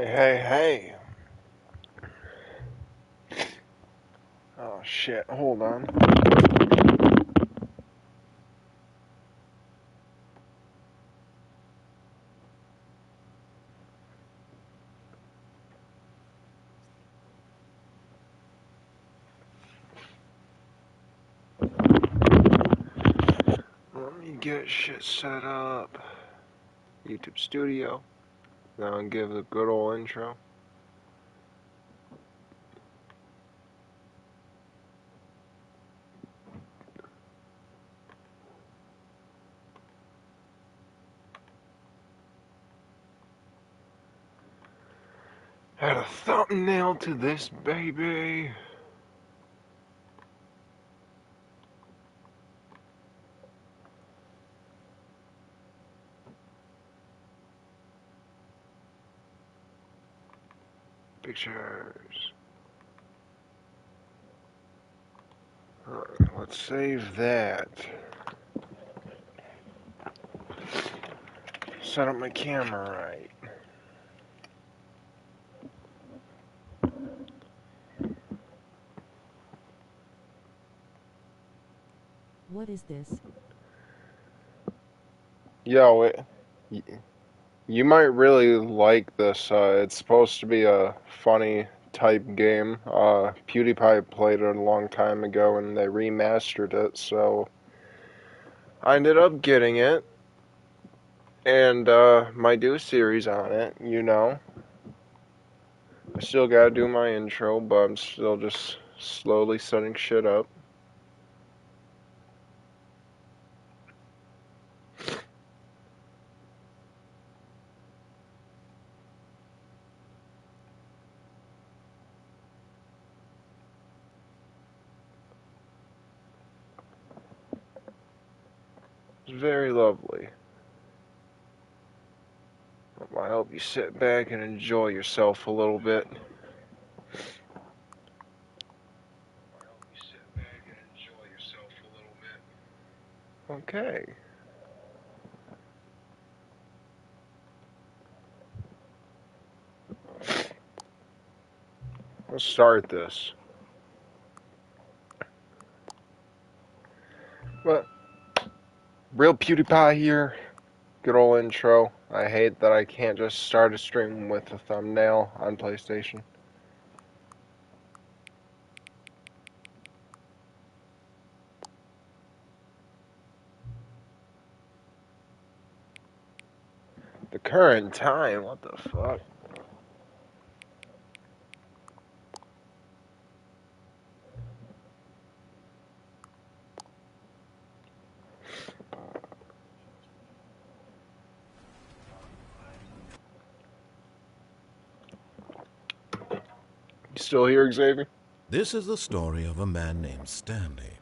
Hey. Oh shit, hold on. Let me get shit set up. YouTube Studio. Now and give the good old intro. Add a thumbnail to this baby. Pictures. Let's save that. Set up my camera right. What is this? Yo, you might really like this. It's supposed to be a funny type game. PewDiePie played it a long time ago and they remastered it, so I ended up getting it. And might do a series on it, you know. I still gotta do my intro, but I'm still just slowly setting shit up. It's very lovely. I hope you sit back and enjoy yourself a little bit. Okay. Let's start this. But real PewDiePie here. Good old intro. I hate that I can't just start a stream with a thumbnail on PlayStation. The current time, what the fuck? You still here, Xavier? This is the story of a man named Stanley.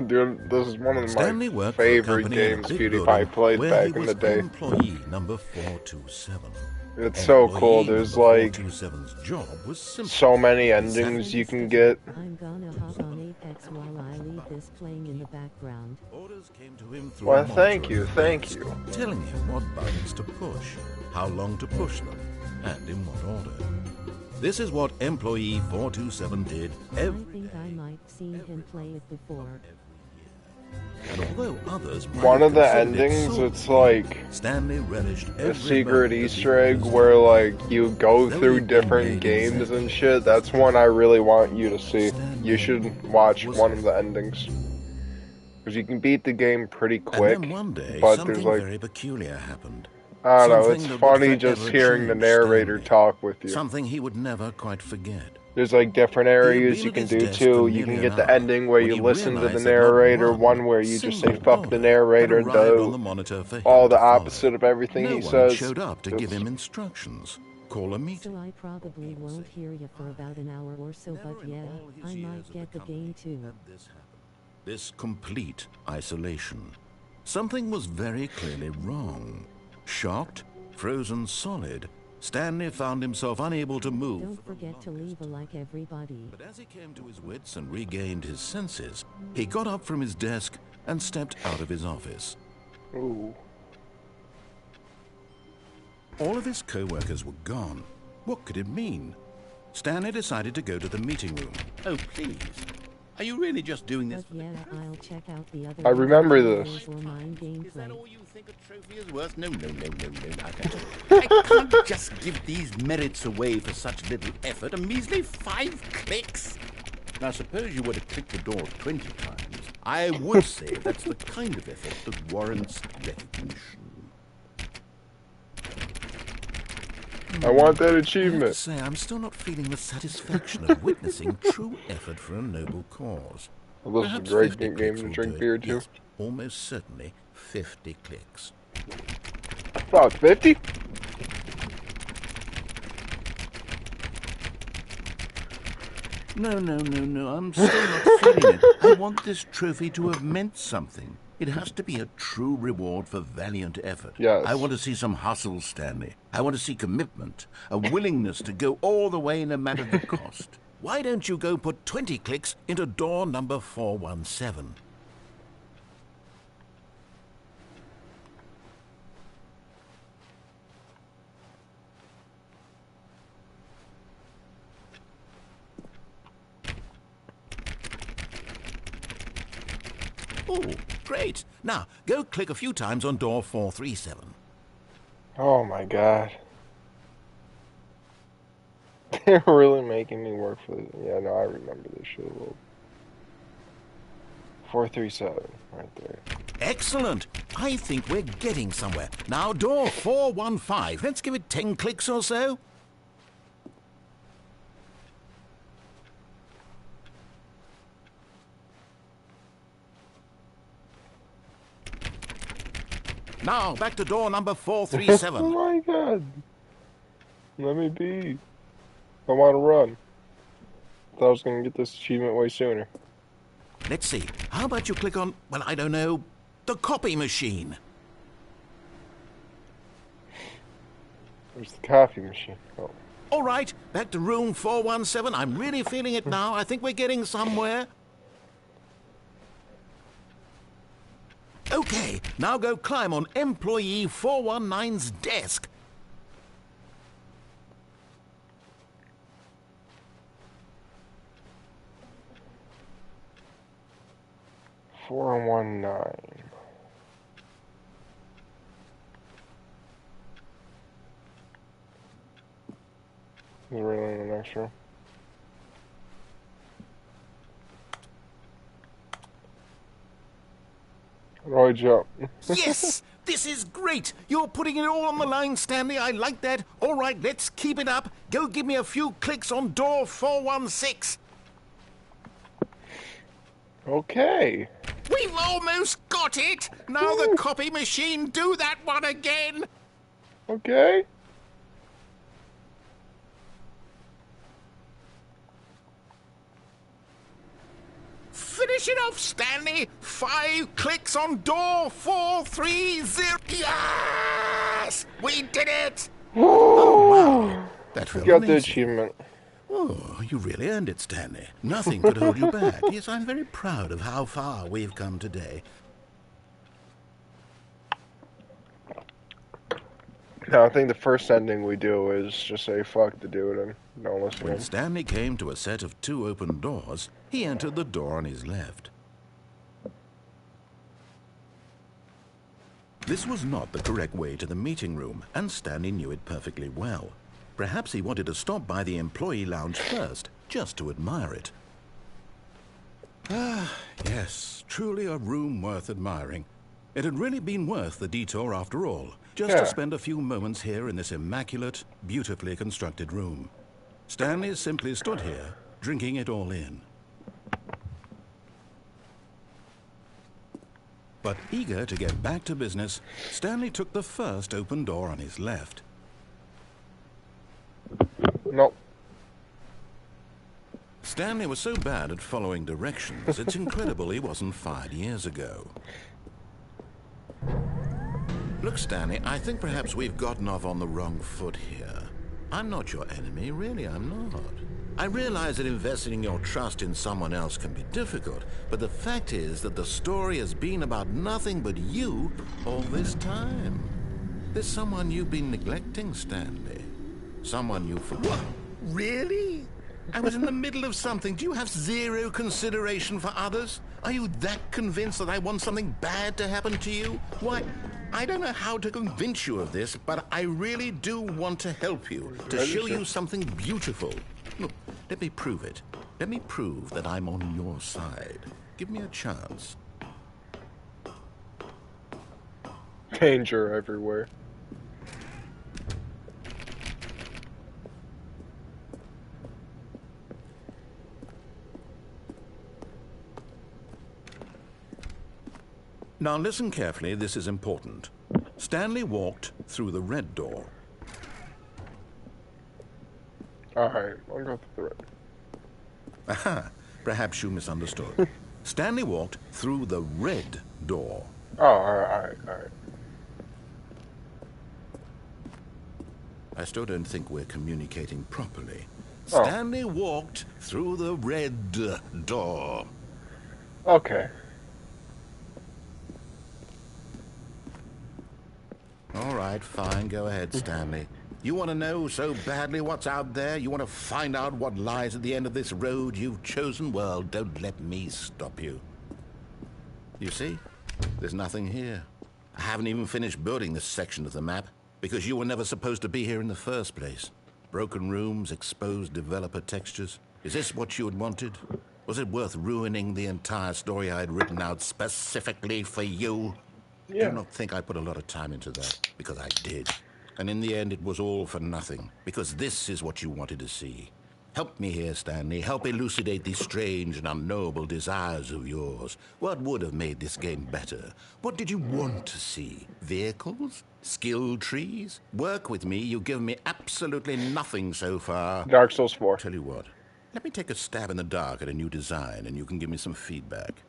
Dude, this is one of my Stanley worked for a favorite company in a games big building PewDiePie played where he back in was the day. employee number 427. It's so cool. Employee There's number like 427's job was simple. so many He endings sat you can get. I'm gonna hop on Apex while I leave this playing in the background. Orders came to him through Well, a thank monitor you, at his desk, telling him what buttons to push, how long to push them, and in what order. This is what employee 427 did every I think I might seen him play it before. And although others might One have of the considered it endings, so it's like Stanley relished a every secret moment that Easter he egg was where like you go Though through he'd been different made games exactly and shit. That's one I really want you to see. You Stanley should watch was one of the endings. Because you can beat the game pretty And then quick, one day, but there's something like, very peculiar happened. I don't know, it's Something that would funny just forever hearing the change narrator Stanley. talk with you. Something he would never quite forget. There's like different He had areas been you at can his do desk for too. You nearly can an get the hour ending where when you he listen to the realized that not narrator, one where you just say single fuck the order narrator had and arrived on do the monitor for all him the to follow. opposite of everything No he one says. showed up to give It's him instructions, call a meeting. So I probably won't hear you for about an hour or so, Never but in yeah, all his I years might at get the company game too. had this happen. This complete isolation. Something was very clearly wrong. Shocked, frozen solid, Stanley found himself unable to move. Don't forget to leave a like, everybody. But as he came to his wits and regained his senses, he got up from his desk and stepped out of his office. ooh. All of his co-workers were gone. What could it mean? Stanley decided to go to the meeting room. Oh, please. Are you really just doing this But yeah, I'll check out the other I remember videos this. or mine Is that gameplay. all you think a trophy is worth? No. I can't just give these merits away for such little effort. A measly 5 clicks. Now, suppose you were to click the door 20 times. I would say that's the kind of effort that warrants recognition. I want that I have to achievement. say, I'm still not feeling the satisfaction of witnessing true effort for a noble cause. Well, this is a Perhaps great 50 game clicks to will drink do it. beer to. Yes, almost certainly 50 clicks. About 50? No, I'm still not feeling it. I want this trophy to have meant something. It has to be a true reward for valiant effort. Yes. I want to see some hustle, Stanley. I want to see commitment, a willingness to go all the way no matter the cost. Why don't you go put 20 clicks into door number 417? Oh, great. Now, go click a few times on door 437. Oh my god. They're really making me work for this. Yeah, no, I remember this shit a little. 437, right there. Excellent. I think we're getting somewhere. Now, door 415. Let's give it 10 clicks or so. Now, back to door number 437. Oh my god. Let me be. I want to run. Thought I was going to get this achievement way sooner. Let's see. How about you click on, well, I don't know, the copy machine? There's the coffee machine. Oh. All right, back to room 417. I'm really feeling it now. I think we're getting somewhere. Okay, now go climb on employee 419's desk. Four one nine. Is it really in the next room? How do I jump? Yes, this is great. You're putting it all on the line, Stanley. I like that. All right, let's keep it up. Go give me a few clicks on door 416. Okay. We've almost got it. Now the copy machine, do that one again. Okay. Finish it off, Stanley. 5 clicks on door 430. Yes! We did it! Oh, wow. That felt Got the amazing. achievement. Oh, you really earned it, Stanley. Nothing could hold you back. Yes, I'm very proud of how far we've come today. No, I think the first ending we do is just say fuck the dude and don't listen to When him. Stanley came to a set of 2 open doors, he entered the door on his left. This was not the correct way to the meeting room, and Stanley knew it perfectly well. Perhaps he wanted to stop by the employee lounge first, just to admire it. Ah, yes, truly a room worth admiring. It had really been worth the detour after all, just Yeah. to spend a few moments here in this immaculate, beautifully constructed room. Stanley simply stood here, drinking it all in. But eager to get back to business, Stanley took the first open door on his left. Nope. Stanley was so bad at following directions, it's incredible he wasn't fired years ago. Look, Stanley, I think perhaps we've gotten off on the wrong foot here. I'm not your enemy, really, I'm not. I realize that investing your trust in someone else can be difficult, but the fact is that the story has been about nothing but you all this time. There's someone you've been neglecting, Stanley. Someone you forgot. What? Really? I was in the middle of something. Do you have zero consideration for others? Are you that convinced that I want something bad to happen to you? Why, I don't know how to convince you of this, but I really do want to help you, to show you something beautiful. Look, let me prove it. Let me prove that I'm on your side. Give me a chance. Danger everywhere. Now listen carefully, this is important. Stanley walked through the red door. Alright, I'll go through the red. Aha, perhaps you misunderstood. Stanley walked through the red door. Oh, alright. I still don't think we're communicating properly. Oh. Stanley walked through the red door. Okay. All right, fine. Go ahead, Stanley. You want to know so badly what's out there? You want to find out what lies at the end of this road you've chosen? Well, don't let me stop you. You see? There's nothing here. I haven't even finished building this section of the map because you were never supposed to be here in the first place. Broken rooms, exposed developer textures. Is this what you had wanted? Was it worth ruining the entire story I had written out specifically for you? Yeah. Do not think I put a lot of time into that, because I did. And in the end, it was all for nothing, because this is what you wanted to see. Help me here, Stanley. Help elucidate these strange and unknowable desires of yours. What would have made this game better? What did you want to see? Vehicles? Skill trees? Work with me. You've given me absolutely nothing so far. Dark Souls 4. Tell you what. Let me take a stab in the dark at a new design, and you can give me some feedback.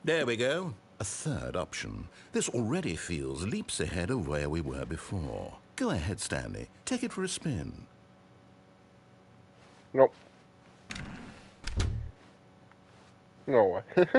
There we go. A third option. This already feels leaps ahead of where we were before. Go ahead, Stanley. Take it for a spin. Nope. No way.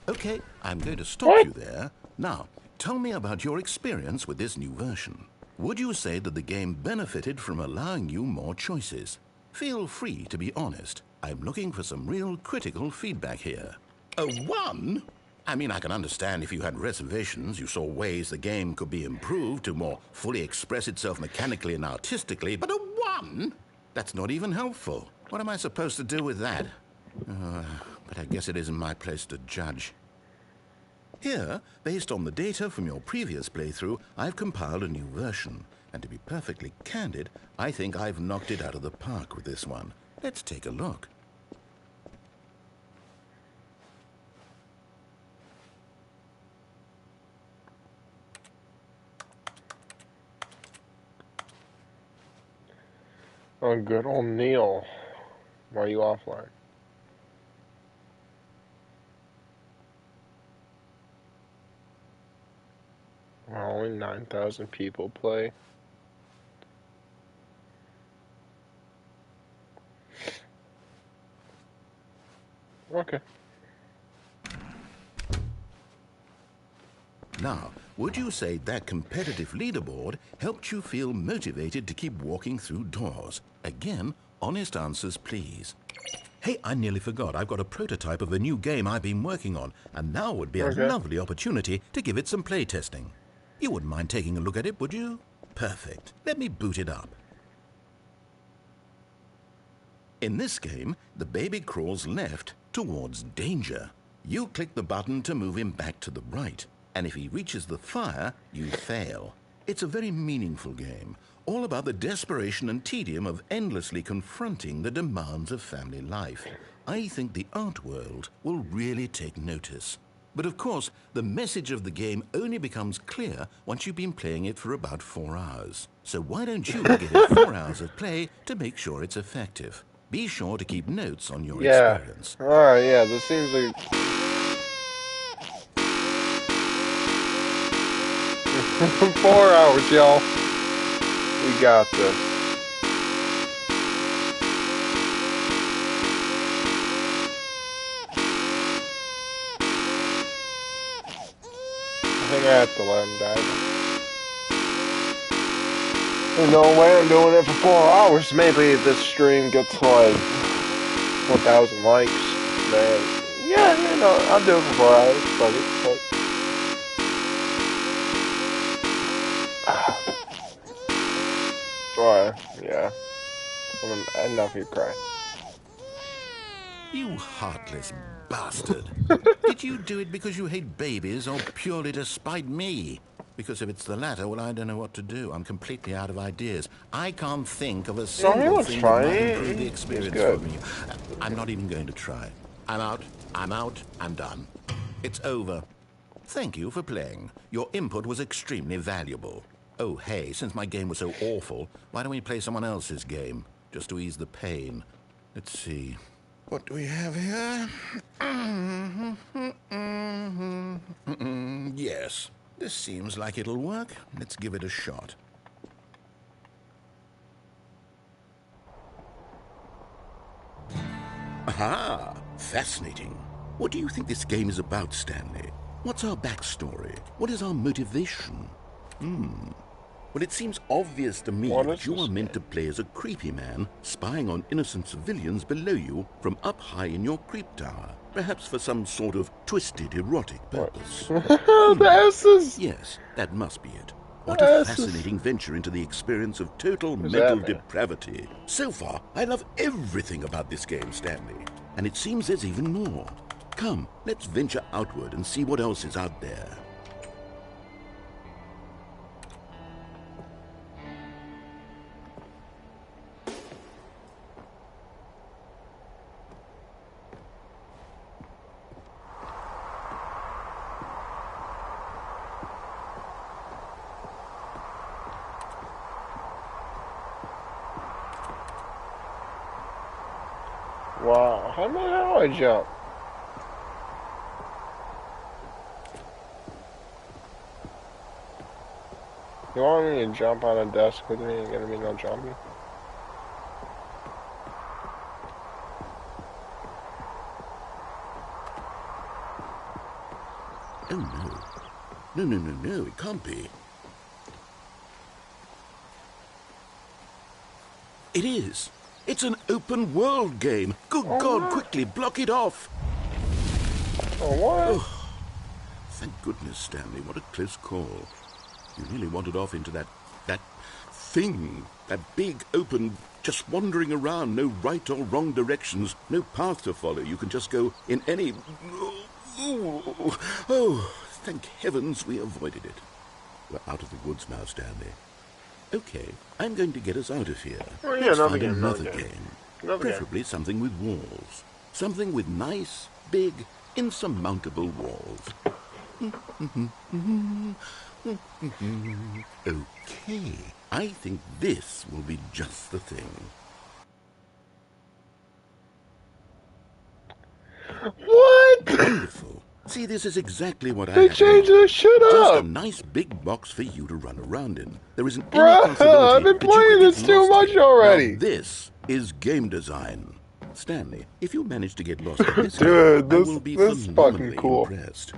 Okay, I'm going to stop you there. Now, tell me about your experience with this new version. Would you say that the game benefited from allowing you more choices? Feel free to be honest. I'm looking for some real critical feedback here. A 1? I mean, I can understand if you had reservations, you saw ways the game could be improved to more fully express itself mechanically and artistically, but a 1? That's not even helpful. What am I supposed to do with that? But I guess it isn't my place to judge. Here, based on the data from your previous playthrough, I've compiled a new version. And to be perfectly candid, I think I've knocked it out of the park with this one. Let's take a look. Oh, good old Neil. Why are you offline? Well, only 9,000 people play. Okay. Now, would you say that competitive leaderboard helped you feel motivated to keep walking through doors? Again, honest answers, please. Hey, I nearly forgot. I've got a prototype of a new game I've been working on, and now would be a lovely opportunity to give it some playtesting. You wouldn't mind taking a look at it, would you? Perfect. Let me boot it up. In this game, the baby crawls left towards danger. You click the button to move him back to the right, and if he reaches the fire, you fail. It's a very meaningful game, all about the desperation and tedium of endlessly confronting the demands of family life. I think the art world will really take notice. But of course, the message of the game only becomes clear once you've been playing it for about 4 hours. So why don't you give it 4 hours of play to make sure it's effective? Be sure to keep notes on your experience. Alright, yeah, this seems like... 4 hours, y'all. We got this. have to let him die. There's no way I'm doing it for 4 hours. Maybe this stream gets like 1,000 likes. Then, yeah, you know, I'll do it for 4 hours. Fuck it. Why? Yeah. Enough of you crying. You heartless bastard. Did you do it because you hate babies or purely to spite me? Because if it's the latter, well, I don't know what to do. I'm completely out of ideas. I can't think of a single thing that might improve the experience for me. I'm not even going to try. I'm out. I'm done. It's over. Thank you for playing. Your input was extremely valuable. Oh, hey, since my game was so awful, why don't we play someone else's game? Just to ease the pain. Let's see. What do we have here? Yes, this seems like it'll work. Let's give it a shot. Aha! Fascinating. What do you think this game is about, Stanley? What's our backstory? What is our motivation? Well, it seems obvious to me that you are meant to play as a creepy man spying on innocent civilians below you from up high in your creep tower, perhaps for some sort of twisted erotic purpose. The S's! Yes, that must be it. What a fascinating venture into the experience of total mental depravity. So far, I love everything about this game, Stanley. And it seems there's even more. Come, let's venture outward and see what else is out there. Wow, how the hell I jump? You want me to jump on a desk with me? Ain't gonna be no jumping. Oh, no. No, it can't be. It is. It's an open world game. Good God, quickly block it off. Oh, what? Oh, thank goodness, Stanley. What a close call. You really wandered off into that thing. That big, open, just wandering around. No right or wrong directions. No path to follow. You can just go in any... Oh, thank heavens we avoided it. We're out of the woods now, Stanley. Okay, I'm going to get us out of here. Oh, yeah, Let's another find game, another game. Preferably something with walls. Something with nice, big, insurmountable walls. Okay, I think this will be just the thing. What? Wonderful. See, this is exactly what I They have. changed this shit Just a up! nice big box for you to run around in. There isn't any Bruh, possibility I've been that you playing could get this too lost much here. already. Now, this is game design. Stanley, if you manage to get lost in this Dude, game, I will be this is phenomenally fucking cool. impressed.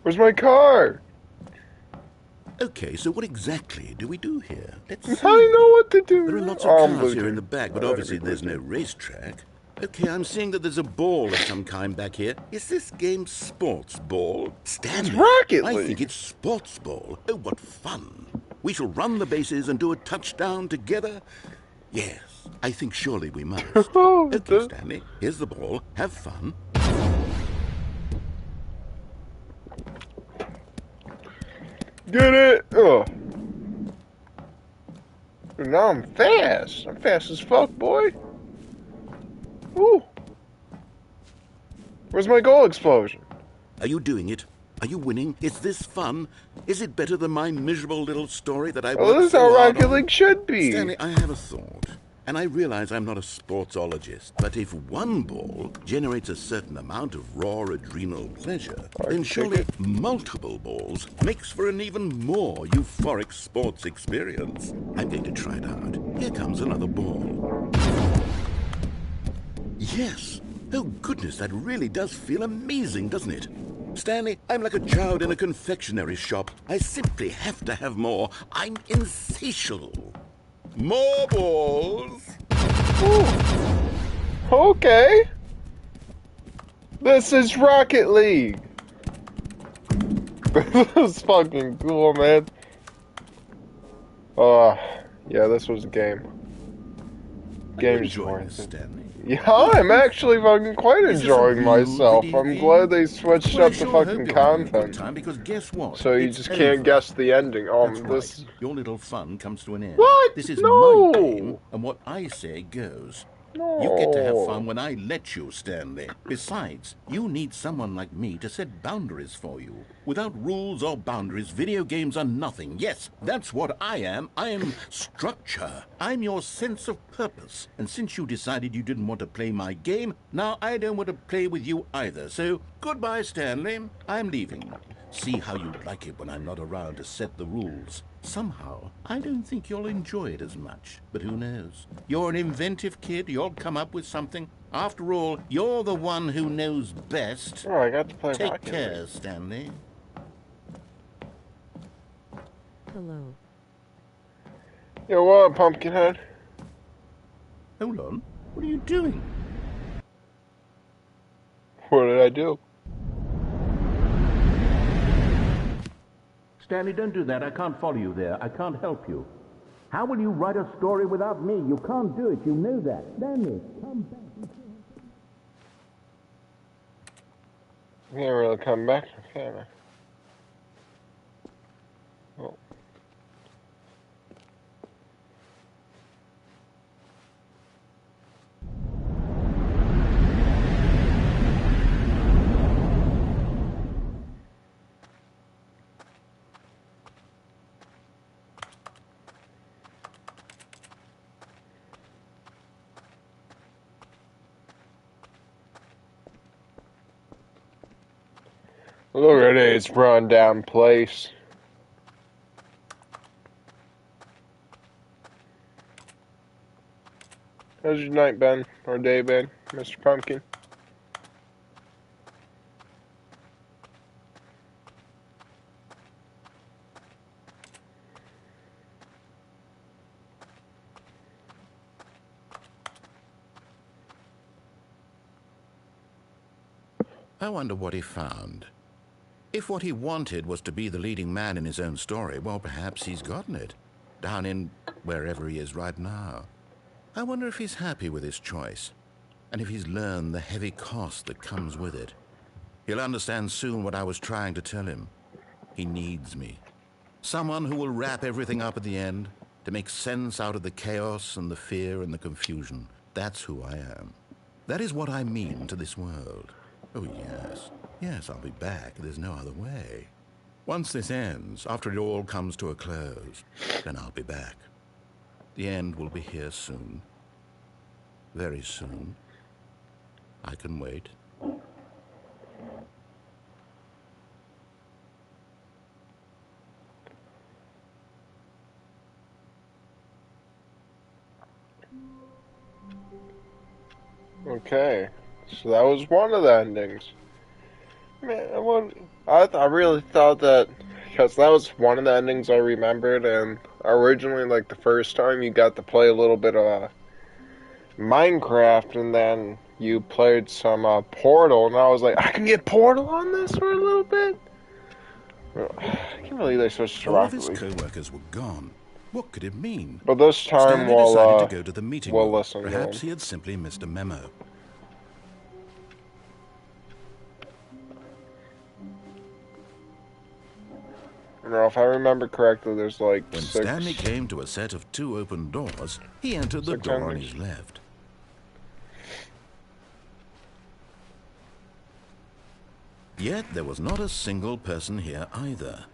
Where's my car? Okay, so what exactly do we do here? Let's see. I know what to do. There are lots of cars here in the back, but obviously there's no racetrack. Okay, I'm seeing that there's a ball of some kind back here. Is this game sports ball? Stanley, It's Rocket I League. think it's sports ball. Oh, what fun. We shall run the bases and do a touchdown together. Yes, I think surely we must. Okay, Stanley, here's the ball. Have fun. Get it? Oh. Now I'm fast. I'm fast as fuck, boy. Ooh. Where's my goal explosion? Are you doing it? Are you winning? Is this fun? Is it better than my miserable little story that I Oh, worked this is so how hard Rocket on? League should be. Stanley, I have a thought. And I realize I'm not a sportsologist, but if one ball generates a certain amount of raw adrenal pleasure, then surely multiple balls makes for an even more euphoric sports experience. I'm going to try it out. Here comes another ball. Yes! Oh goodness, that really does feel amazing, doesn't it? Stanley, I'm like a child in a confectionery shop. I simply have to have more. I'm insatiable. More balls. Ooh. Okay. This is Rocket League. This is fucking cool, man. Yeah, this was a game. Are you Game's enjoying worth this, it. Stanley? Yeah, I'm actually fucking quite Is this a enjoying real myself. video I'm game? glad they switched Well, I up the sure hope fucking you're having a good content. time, because guess what? So you It's just can't over. guess the ending. That's right. This... Your little fun comes to an end. What? This is my game, No! and what I say goes. You get to have fun No. when I let you, Stanley. Besides, you need someone like me to set boundaries for you. Without rules or boundaries, video games are nothing. Yes, that's what I am. I'm structure. I'm your sense of purpose. And since you decided you didn't want to play my game, now I don't want to play with you either. So, goodbye, Stanley. I'm leaving. See how you'd like it when I'm not around to set the rules. Somehow, I don't think you'll enjoy it as much. But who knows? You're an inventive kid. You'll come up with something. After all, you're the one who knows best. Oh, I got to play Take Rocket care, League. Stanley. Hello. Yo, what, Pumpkinhead? Hold on. What are you doing? What did I do? Stanley, don't do that. I can't follow you there. I can't help you. How will you write a story without me? You can't do it. You know that. Stanley, come back. I can't really come back, can I? Oh. Look at this run down place. How's your night been? Or day been, Mr. Pumpkin? I wonder what he found. If what he wanted was to be the leading man in his own story, well, perhaps he's gotten it. Down in wherever he is right now. I wonder if he's happy with his choice. And if he's learned the heavy cost that comes with it. He'll understand soon what I was trying to tell him. He needs me. Someone who will wrap everything up at the end, to make sense out of the chaos and the fear and the confusion. That's who I am. That is what I mean to this world. Oh, yes. Yes, I'll be back. There's no other way. Once this ends, after it all comes to a close, then I'll be back. The end will be here soon. Very soon. I can wait. Okay, so that was one of the endings. Man, I really thought that, because that was one of the endings I remembered, and originally, like, the first time you got to play a little bit of Minecraft, and then you played some Portal, and I was like, I can get Portal on this for a little bit? I can't believe they switched to All of Rocket his League. co-workers were gone. What could it mean? But this time Stanley decided to we'll go to the meeting we'll room. listen to Perhaps him. he had simply missed a memo. You know, if I remember correctly, there's like When six... Stanley came to a set of 2 open doors, he entered the 6 door on endings. his left. Yet there was not a single person here either.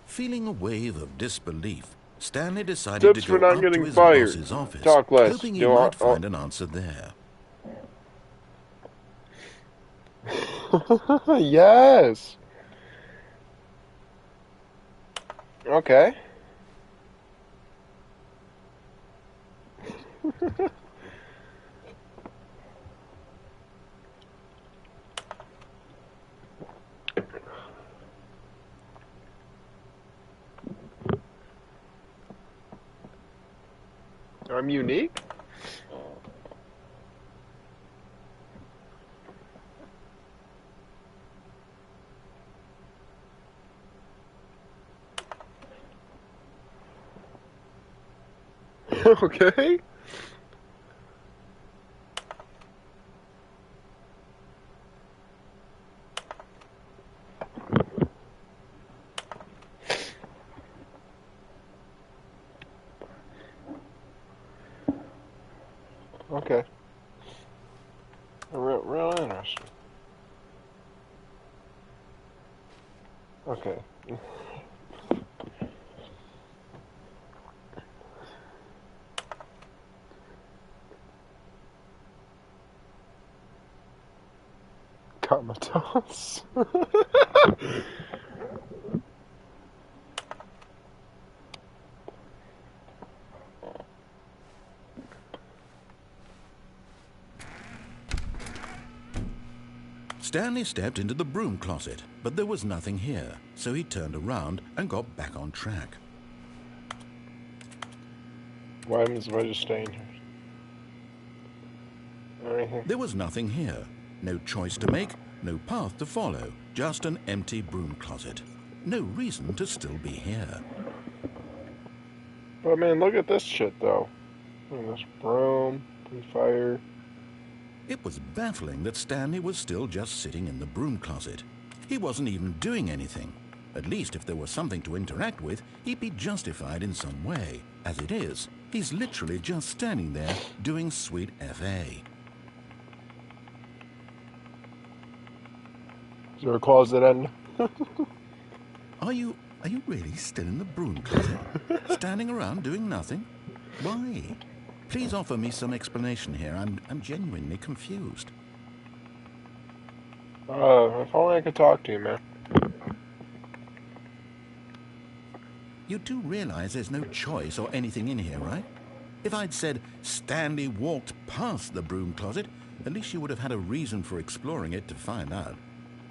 Feeling a wave of disbelief, Stanley decided Tips to for go not up to getting his fired. boss's office, Talk less. hoping he Do might I- find an answer there. Yes. Okay. I'm unique? Okay. Okay. Real interesting. Okay. Comatose. Stanley stepped into the broom closet, but there was nothing here, so he turned around and got back on track. Why am I just staying here? Anything? There was nothing here. No choice to make, no path to follow, just an empty broom closet. No reason to still be here. But I mean, look at this shit though. Look at this broom, fire. It was baffling that Stanley was still just sitting in the broom closet. He wasn't even doing anything. At least if there was something to interact with, he'd be justified in some way. As it is, he's literally just standing there doing sweet FA. Is there a closet end? Are you really still in the broom closet? Standing around doing nothing? Why? Please offer me some explanation here. I'm genuinely confused. If only I could talk to you, man. You do realize there's no choice or anything in here, right? If I'd said Stanley walked past the broom closet, at least you would have had a reason for exploring it to find out.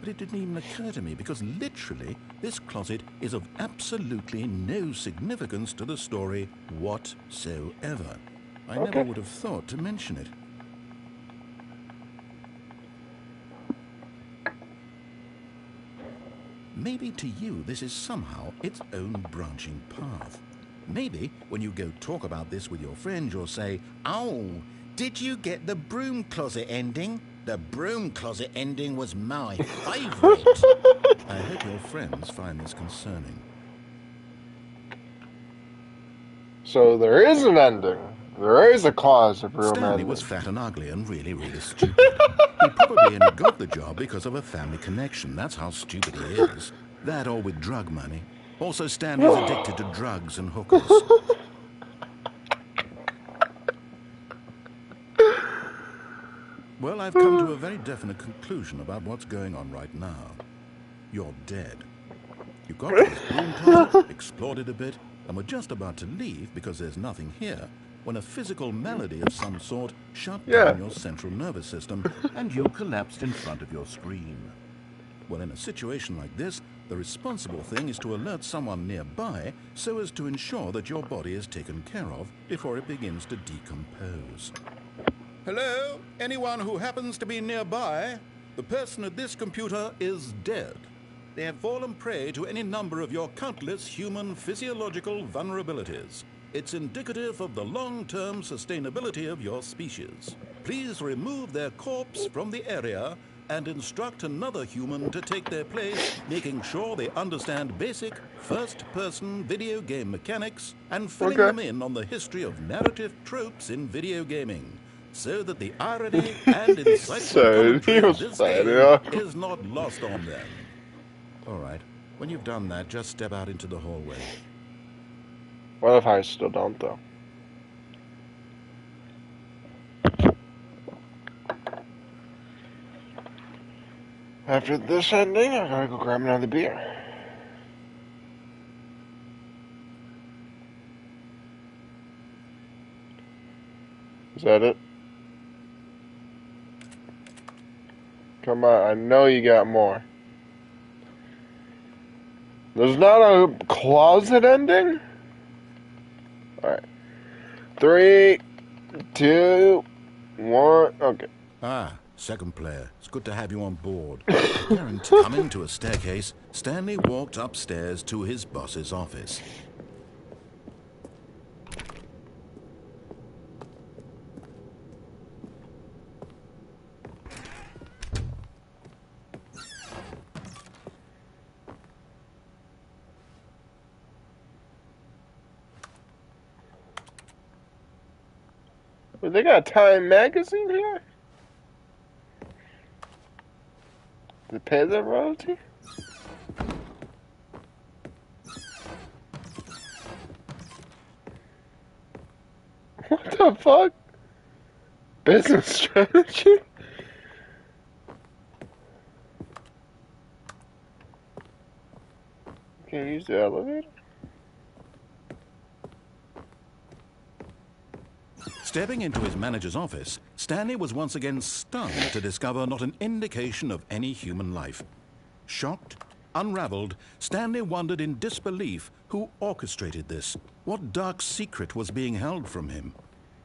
But it didn't even occur to me because literally this closet is of absolutely no significance to the story whatsoever. I never would have thought to mention it. Maybe to you this is somehow its own branching path. Maybe when you go talk about this with your friend, you'll say, "Oh, did you get the broom closet ending? The broom closet ending was my favorite." I hope your friends find this concerning. So there is an ending. There is a closet room Stanley ending. was fat and ugly and really, really stupid. He probably only got the job because of a family connection. That's how stupid he is. That or with drug money. Also, Stanley's addicted to drugs and hookers. Well, I've come to a very definite conclusion about what's going on right now. You're dead. You got to this broom closet, explored it a bit, and were just about to leave because there's nothing here, when a physical malady of some sort shut down your central nervous system and you collapsed in front of your screen. Well, in a situation like this, the responsible thing is to alert someone nearby so as to ensure that your body is taken care of before it begins to decompose. Hello? Anyone who happens to be nearby? The person at this computer is dead. They have fallen prey to any number of your countless human physiological vulnerabilities. It's indicative of the long-term sustainability of your species. Please remove their corpse from the area and instruct another human to take their place, making sure they understand basic first-person video game mechanics and filling them in on the history of narrative tropes in video gaming, so that the irony and insightful commentary of this game is not lost on them. All right, when you've done that, just step out into the hallway. What if I still don't, though? After this ending, I gotta go grab another beer. Is that it? Come on, I know you got more. There's not a closet ending? Alright. 3, 2, 1. Okay. Ah, second player. It's good to have you on board. Apparent coming to a staircase, Stanley walked upstairs to his boss's office. Well, they got Time magazine here? They pay their royalty? What the fuck? Business strategy? Can't use the elevator? Stepping into his manager's office, Stanley was once again stunned to discover not an indication of any human life. Shocked, unraveled, Stanley wondered in disbelief who orchestrated this, what dark secret was being held from him.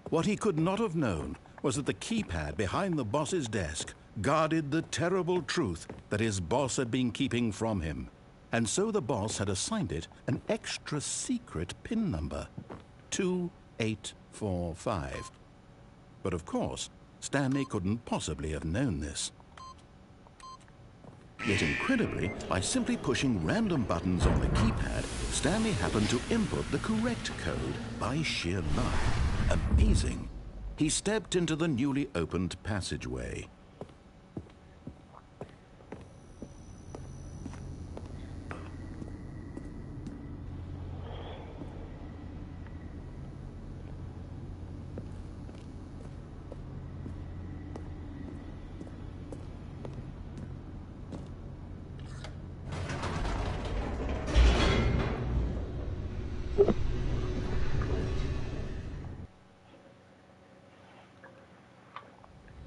What he could not have known was that the keypad behind the boss's desk guarded the terrible truth that his boss had been keeping from him. And so the boss had assigned it an extra secret PIN number, 2845. But of course, Stanley couldn't possibly have known this. Yet incredibly, by simply pushing random buttons on the keypad, Stanley happened to input the correct code by sheer luck. Amazing. He stepped into the newly opened passageway.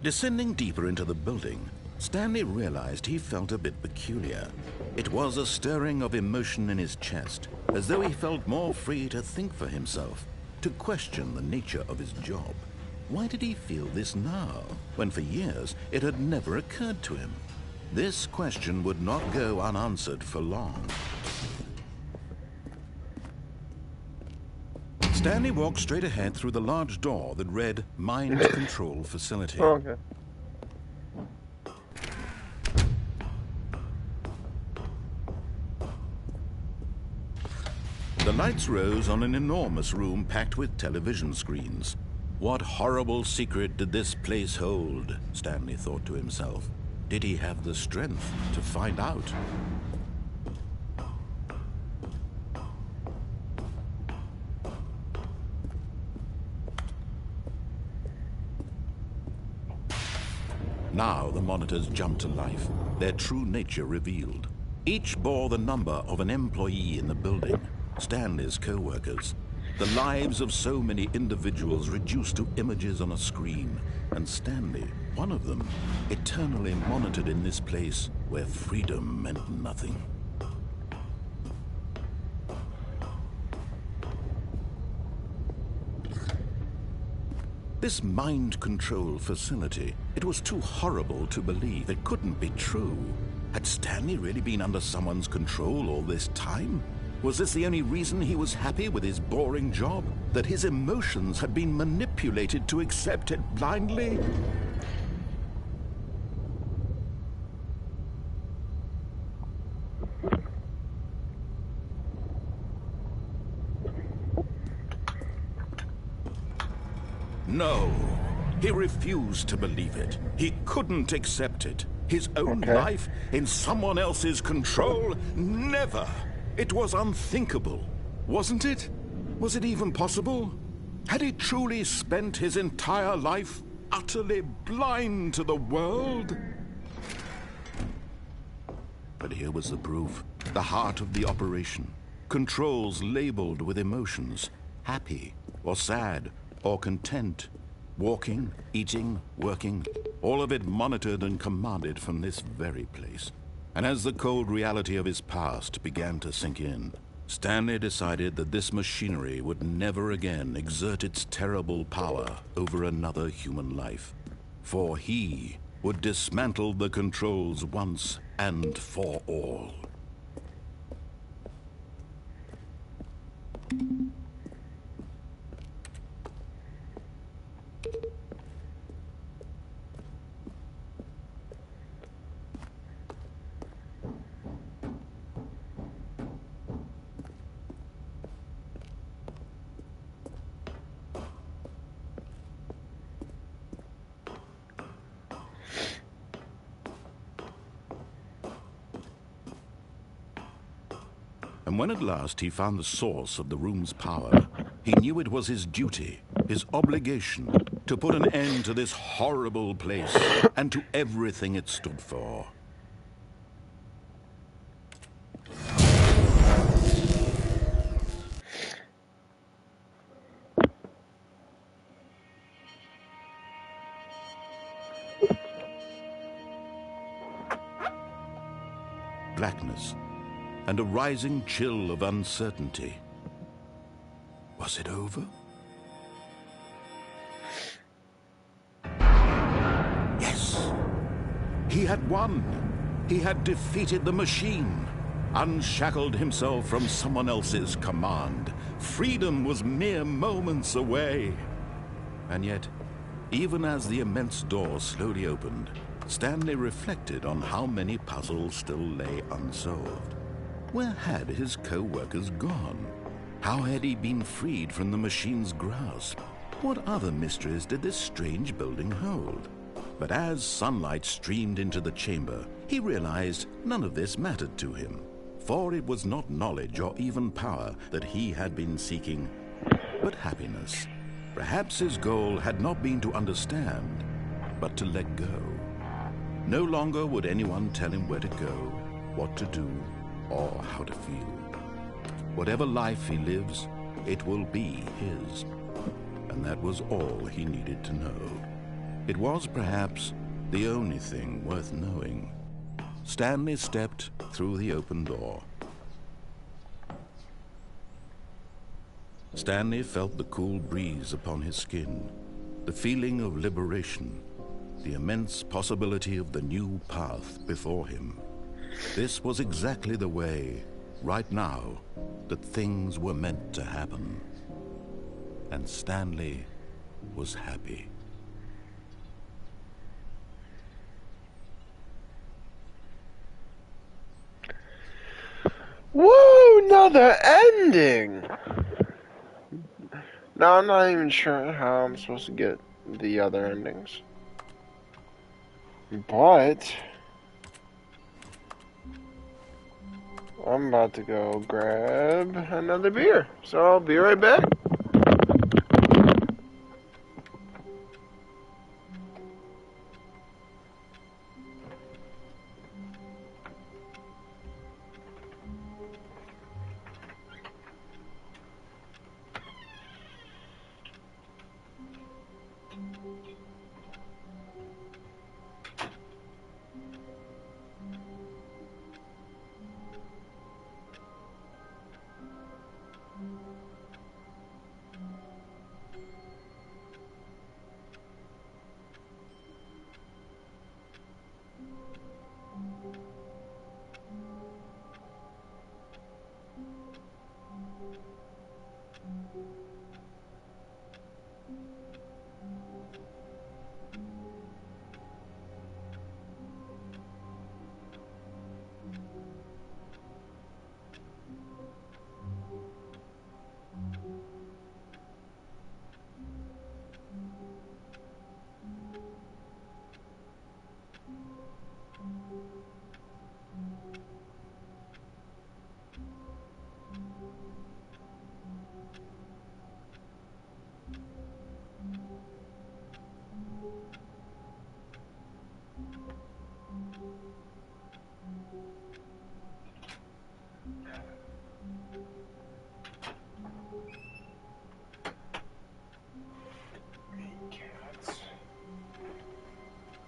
Descending deeper into the building, Stanley realized he felt a bit peculiar. It was a stirring of emotion in his chest, as though he felt more free to think for himself, to question the nature of his job. Why did he feel this now, when for years it had never occurred to him? This question would not go unanswered for long. Stanley walked straight ahead through the large door that read Mind Control Facility. Oh, okay. The lights rose on an enormous room packed with television screens. What horrible secret did this place hold? Stanley thought to himself. Did he have the strength to find out? Now the monitors jumped to life, their true nature revealed. Each bore the number of an employee in the building, Stanley's co-workers. The lives of so many individuals reduced to images on a screen, and Stanley, one of them, eternally monitored in this place where freedom meant nothing. This mind control facility, it was too horrible to believe. It couldn't be true. Had Stanley really been under someone's control all this time? Was this the only reason he was happy with his boring job? That his emotions had been manipulated to accept it blindly? No, he refused to believe it. He couldn't accept it. His own life in someone else's control? Never! It was unthinkable, wasn't it? Was it even possible? Had he truly spent his entire life utterly blind to the world? But here was the proof. The heart of the operation. Controls labeled with emotions. Happy or sad or content. Walking, eating, working. All of it monitored and commanded from this very place. And as the cold reality of his past began to sink in, Stanley decided that this machinery would never again exert its terrible power over another human life, for he would dismantle the controls once and for all. And when at last he found the source of the room's power, he knew it was his duty, his obligation, to put an end to this horrible place and to everything it stood for. Blackness and a rising chill of uncertainty. Was it over? Yes! He had won! He had defeated the machine, unshackled himself from someone else's command. Freedom was mere moments away. And yet, even as the immense door slowly opened, Stanley reflected on how many puzzles still lay unsolved. Where had his co-workers gone? How had he been freed from the machine's grasp? What other mysteries did this strange building hold? But as sunlight streamed into the chamber, he realized none of this mattered to him, for it was not knowledge or even power that he had been seeking, but happiness. Perhaps his goal had not been to understand, but to let go. No longer would anyone tell him where to go, what to do, or how to feel. Whatever life he lives, it will be his. And that was all he needed to know. It was perhaps the only thing worth knowing. Stanley stepped through the open door. Stanley felt the cool breeze upon his skin, the feeling of liberation, the immense possibility of the new path before him. This was exactly the way, right now, that things were meant to happen. And Stanley was happy. Whoa, another ending! Now I'm not even sure how I'm supposed to get the other endings. But I'm about to go grab another beer, so I'll be right back.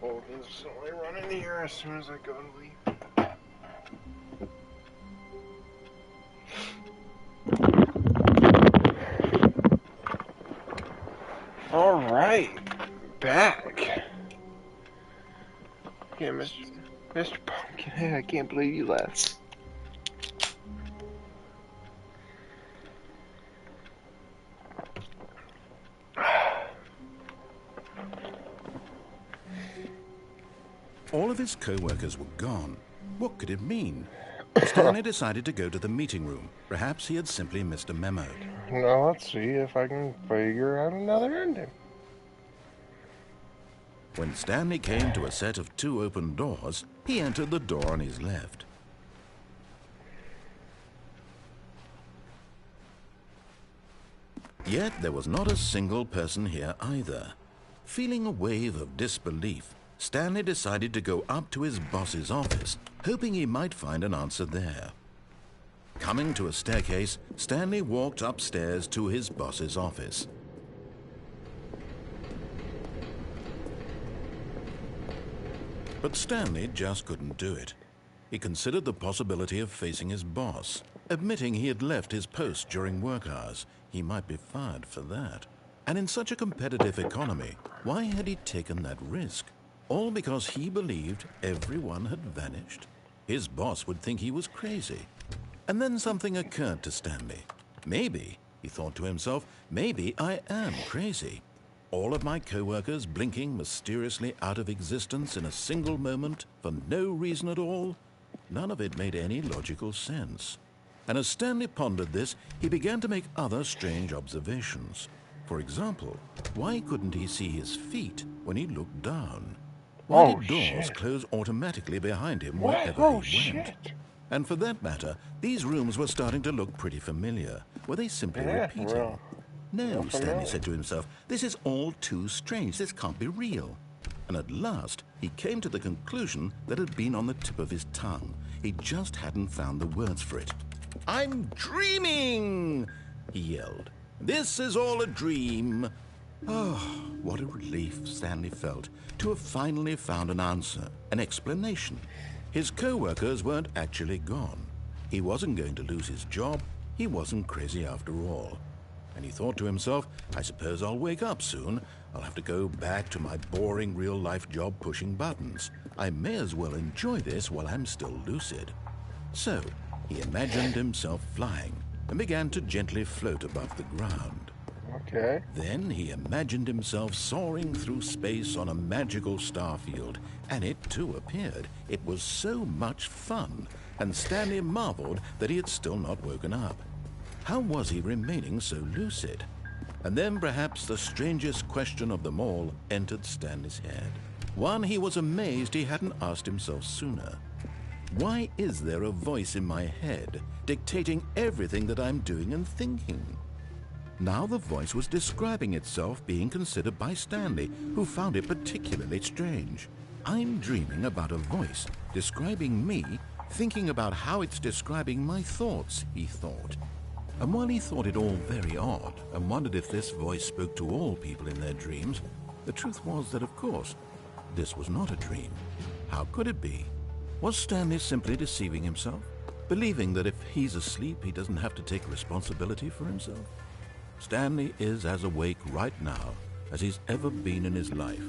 Will instantly run in here as soon as I go to leave. back. Yeah, Mr. Pumpkinhead, I can't believe you left. All of his co-workers were gone. What could it mean? Stanley decided to go to the meeting room. Perhaps he had simply missed a memo. Now let's see if I can figure out another ending. When Stanley came to a set of 2 open doors, he entered the door on his left. Yet there was not a single person here either. Feeling a wave of disbelief, Stanley decided to go up to his boss's office, hoping he might find an answer there. Coming to a staircase, Stanley walked upstairs to his boss's office. But Stanley just couldn't do it. He considered the possibility of facing his boss. Admitting he had left his post during work hours, he might be fired for that. And in such a competitive economy, why had he taken that risk? All because he believed everyone had vanished? His boss would think he was crazy. And then something occurred to Stanley. Maybe, he thought to himself, maybe I am crazy. All of my co-workers blinking mysteriously out of existence in a single moment for no reason at all? None of it made any logical sense. And as Stanley pondered this, he began to make other strange observations. For example, why couldn't he see his feet when he looked down? Why did doors close automatically behind him wherever he went? And for that matter, these rooms were starting to look pretty familiar. Were they simply repeating? No, Stanley said to himself, this is all too strange. This can't be real. And at last, he came to the conclusion that had been on the tip of his tongue. He just hadn't found the words for it. I'm dreaming, he yelled. This is all a dream. Oh, what a relief Stanley felt to have finally found an answer, an explanation. His co-workers weren't actually gone. He wasn't going to lose his job. He wasn't crazy after all. And he thought to himself, I suppose I'll wake up soon. I'll have to go back to my boring real-life job pushing buttons. I may as well enjoy this while I'm still lucid. So, he imagined himself flying and began to gently float above the ground. Okay. Then he imagined himself soaring through space on a magical starfield, and it too appeared. It was so much fun, and Stanley marveled that he had still not woken up. How was he remaining so lucid? And then perhaps the strangest question of them all entered Stanley's head. One he was amazed he hadn't asked himself sooner. Why is there a voice in my head dictating everything that I'm doing and thinking? Now the voice was describing itself being considered by Stanley, who found it particularly strange. I'm dreaming about a voice describing me, thinking about how it's describing my thoughts, he thought. And while he thought it all very odd and wondered if this voice spoke to all people in their dreams, the truth was that, of course, this was not a dream. How could it be? Was Stanley simply deceiving himself, believing that if he's asleep, he doesn't have to take responsibility for himself? Stanley is as awake right now as he's ever been in his life.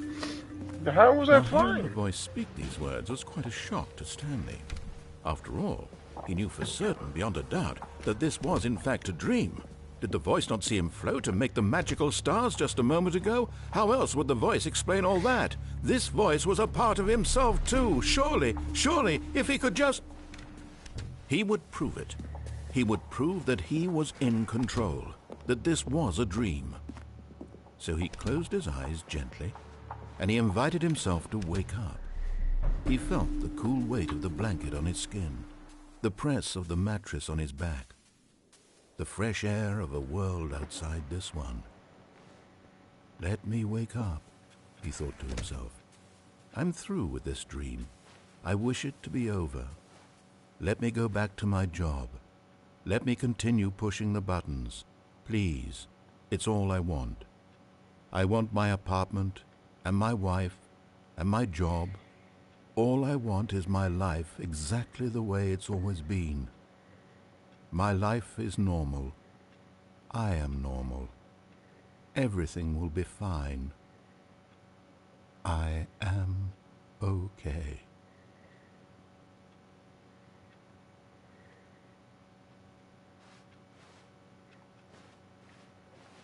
How was that Hearing the fine? voice speak these words was quite a shock to Stanley. After all, he knew for certain, beyond a doubt, that this was in fact a dream. Did the voice not see him float and make the magical stars just a moment ago? How else would the voice explain all that? This voice was a part of himself too. Surely, if he could just... He would prove it. He would prove that he was in control, that this was a dream. So he closed his eyes gently, and he invited himself to wake up. He felt the cool weight of the blanket on his skin, the press of the mattress on his back, the fresh air of a world outside this one. Let me wake up, he thought to himself. I'm through with this dream. I wish it to be over. Let me go back to my job. Let me continue pushing the buttons. Please, it's all I want. I want my apartment, and my wife, and my job. All I want is my life exactly the way it's always been. My life is normal. I am normal. Everything will be fine. I am okay.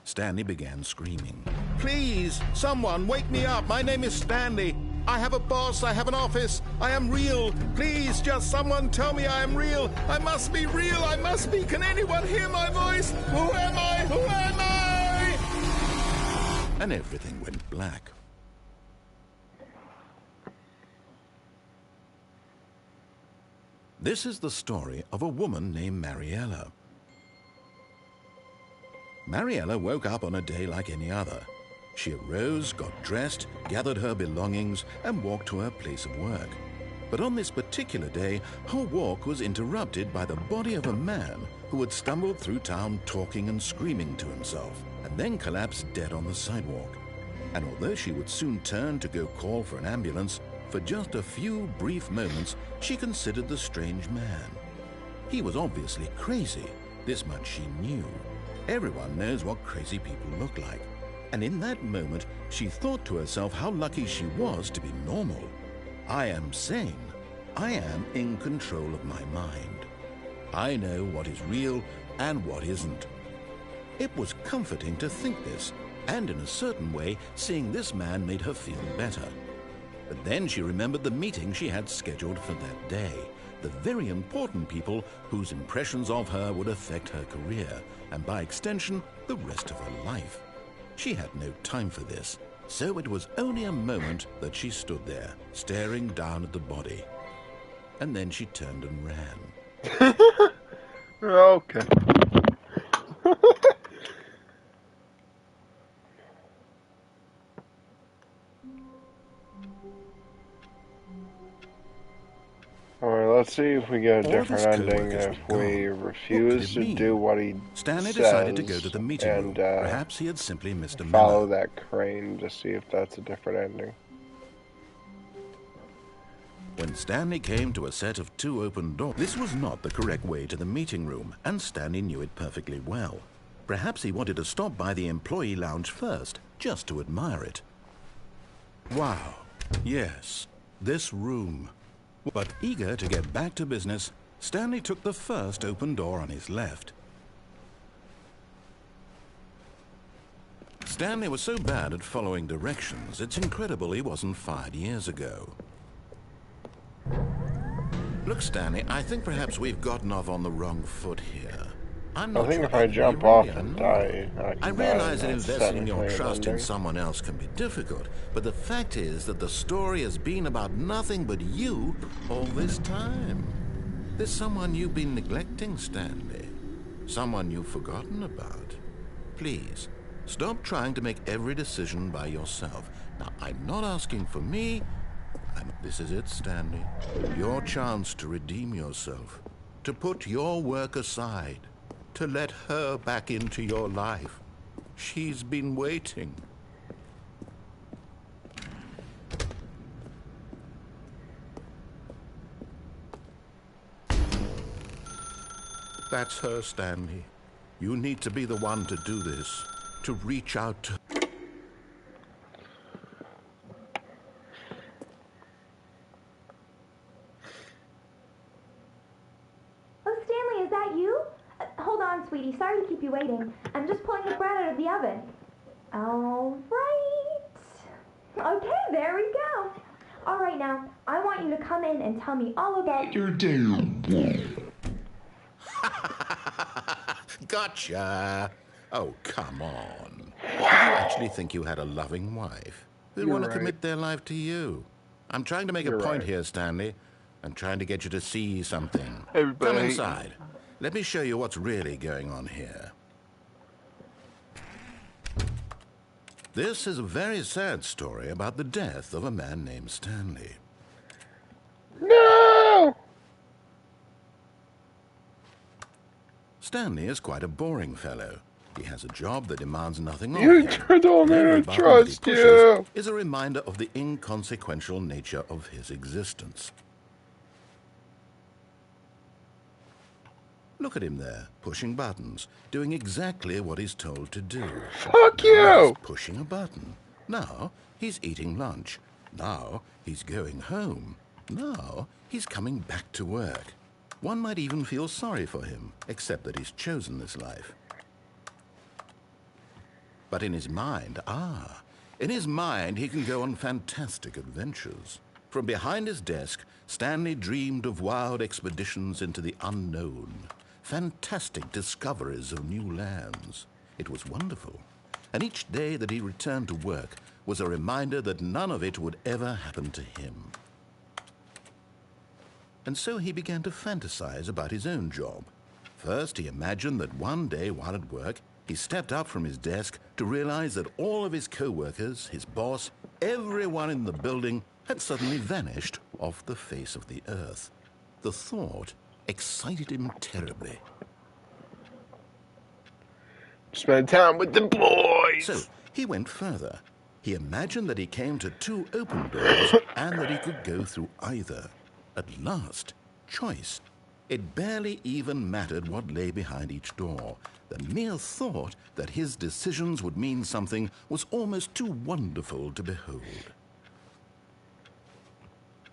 Stanley began screaming. Please, someone, wake me up. My name is Stanley. I have a boss. I have an office. I am real. Please, just someone tell me I am real. I must be real. I must be. Can anyone hear my voice? Who am I? Who am I? And everything went black. This is the story of a woman named Mariella. Mariella woke up on a day like any other. She arose, got dressed, gathered her belongings, and walked to her place of work. But on this particular day, her walk was interrupted by the body of a man who had stumbled through town talking and screaming to himself, and then collapsed dead on the sidewalk. And although she would soon turn to go call for an ambulance, for just a few brief moments, she considered the strange man. He was obviously crazy. This much she knew. Everyone knows what crazy people look like. And in that moment, she thought to herself how lucky she was to be normal. I am sane. I am in control of my mind. I know what is real and what isn't. It was comforting to think this, and in a certain way, seeing this man made her feel better. But then she remembered the meeting she had scheduled for that day, the very important people whose impressions of her would affect her career, and by extension, the rest of her life. She had no time for this, so it was only a moment that she stood there, staring down at the body. And then she turned and ran. Okay. Alright, let's see if we get a different ending if we refuse to do what he Stanley says decided to go to the meeting room. and Perhaps he had simply missed a follow memo. that crane to see if that's a different ending. When Stanley came to a set of 2 open doors, this was not the correct way to the meeting room, and Stanley knew it perfectly well. Perhaps he wanted to stop by the employee lounge first, just to admire it. Wow, yes, this room. But eager to get back to business, Stanley took the first open door on his left. Stanley was so bad at following directions, it's incredible he wasn't fired years ago. Look, Stanley, I think perhaps we've gotten off on the wrong foot here. I'm not I think sure if I jump off and die, I realize that that's investing your technically an trust in ending. someone else can be difficult, but the fact is that the story has been about nothing but you all this time. There's someone you've been neglecting, Stanley. Someone you've forgotten about. Please, stop trying to make every decision by yourself. Now, I'm not asking for me. This is it, Stanley. Your chance to redeem yourself. To put your work aside. To let her back into your life. She's been waiting. That's her, Stanley. You need to be the one to do this. To reach out to... Oh, Stanley, is that you? Hold on, sweetie. Sorry to keep you waiting. I'm just pulling the bread out of the oven. All right. Okay, there we go. All right, now, I want you to come in and tell me all about your day. Gotcha! Oh, come on. Did you actually think you had a loving wife who'd You're want to right. commit their life to you? I'm trying to make a You're point right. here, Stanley. I'm trying to get you to see something. Everybody- Come inside. Let me show you what's really going on here. This is a very sad story about the death of a man named Stanley. No! Stanley is quite a boring fellow. He has a job that demands nothing of You him. told me Every to button that he trust pushes you. is a reminder of the inconsequential nature of his existence. Look at him there, pushing buttons, doing exactly what he's told to do. Fuck Now you! he's pushing a button. Now he's eating lunch. Now he's going home. Now he's coming back to work. One might even feel sorry for him, except that he's chosen this life. But in his mind, in his mind he can go on fantastic adventures. From behind his desk, Stanley dreamed of wild expeditions into the unknown, fantastic discoveries of new lands. It was wonderful, and each day that he returned to work was a reminder that none of it would ever happen to him. And so he began to fantasize about his own job. First, he imagined that one day while at work, he stepped up from his desk to realize that all of his co-workers, his boss, everyone in the building had suddenly vanished off the face of the earth. The thought excited him terribly. Spend time with the boys. So he went further. He imagined that he came to 2 open doors and that he could go through either. At last, choice. It barely even mattered what lay behind each door. The mere thought that his decisions would mean something was almost too wonderful to behold.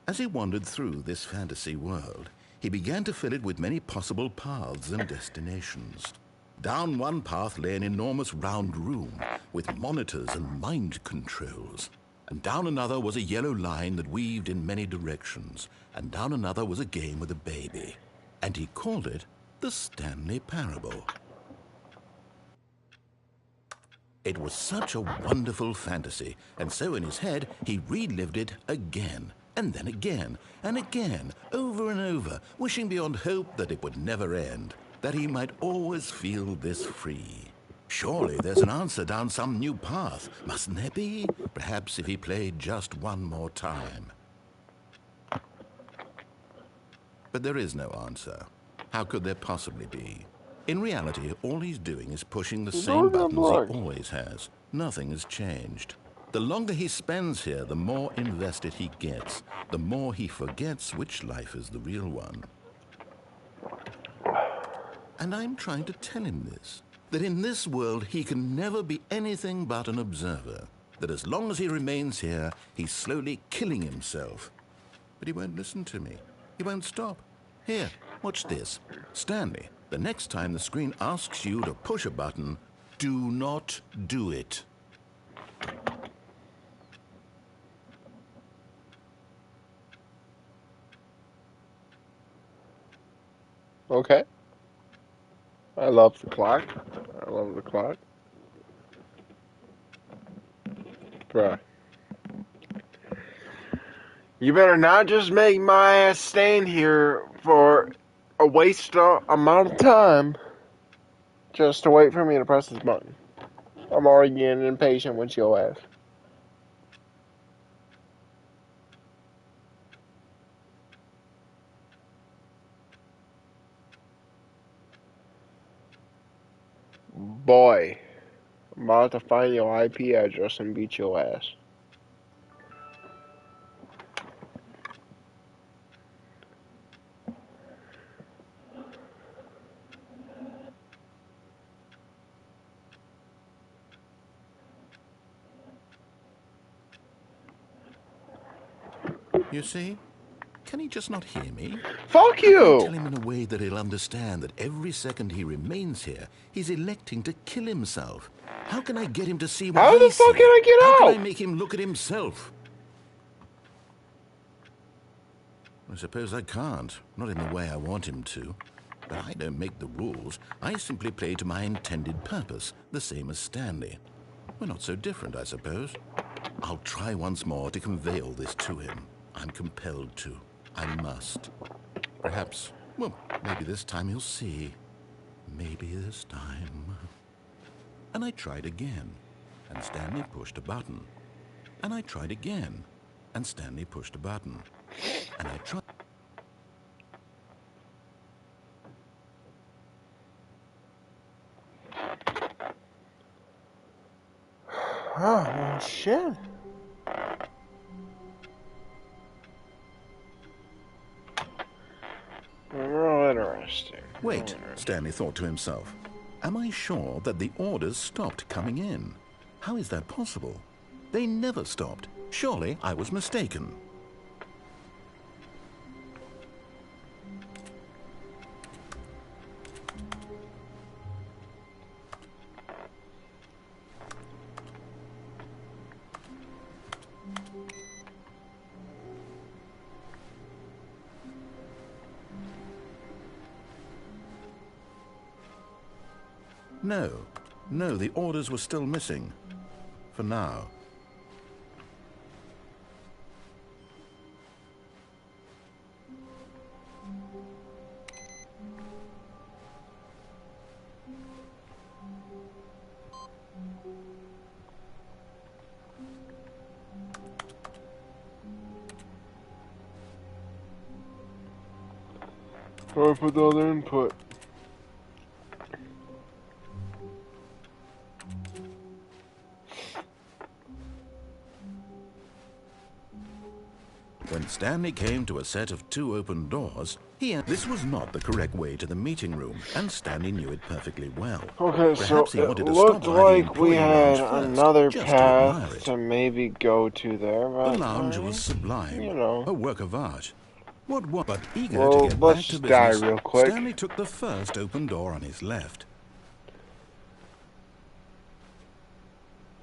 As he wandered through this fantasy world, he began to fill it with many possible paths and destinations. Down one path lay an enormous round room with monitors and mind controls. And down another was a yellow line that weaved in many directions. And down another was a game with a baby. And he called it the Stanley Parable. It was such a wonderful fantasy, and so in his head he relived it again, and then again, and again, over and over, wishing beyond hope that it would never end, that he might always feel this free. Surely there's an answer down some new path, mustn't there be? Perhaps if he played just one more time. But there is no answer. How could there possibly be? In reality, all he's doing is pushing the same buttons he always has. Nothing has changed. The longer he spends here, the more invested he gets, the more he forgets which life is the real one. And I'm trying to tell him this, that in this world he can never be anything but an observer, that as long as he remains here, he's slowly killing himself. But he won't listen to me. He won't stop. Here, watch this. Stanley, the next time the screen asks you to push a button, do not do it. Okay. I love the clock. I love the clock. Bruh. You better not just make my ass stand here for a waste amount of time just to wait for me to press this button. I'm already getting impatient with your ass. Boy, I'm about to find your IP address and beat your ass. You see? Can he just not hear me? Fuck you! Tell him in a way that he'll understand that every second he remains here, he's electing to kill himself. How can I get him to see what How the fuck can I get out? How out? can I make him look at himself? I suppose I can't. Not in the way I want him to. But I don't make the rules. I simply play to my intended purpose, the same as Stanley. We're not so different, I suppose. I'll try once more to convey all this to him. I'm compelled to. I must. Perhaps, well, maybe this time he'll see. Maybe this time. And I tried again, and Stanley pushed a button. And I tried again, and Stanley pushed a button. And I tried. Oh, well, shit. Real interesting. Wait, Stanley thought to himself. Am I sure that the orders stopped coming in? How is that possible? They never stopped. Surely I was mistaken. No, the orders were still missing. For now. Or put the other input. When Stanley came to a set of 2 open doors, this was not the correct way to the meeting room, and Stanley knew it perfectly well. Okay, Perhaps so he it wanted to stop looked by the like we employee had lounge first, another just to admire path it. to maybe go to there, but The lounge was sublime, you know. a work of art. But eager Well, to get let's back to just die business, real quick. Stanley took the first open door on his left.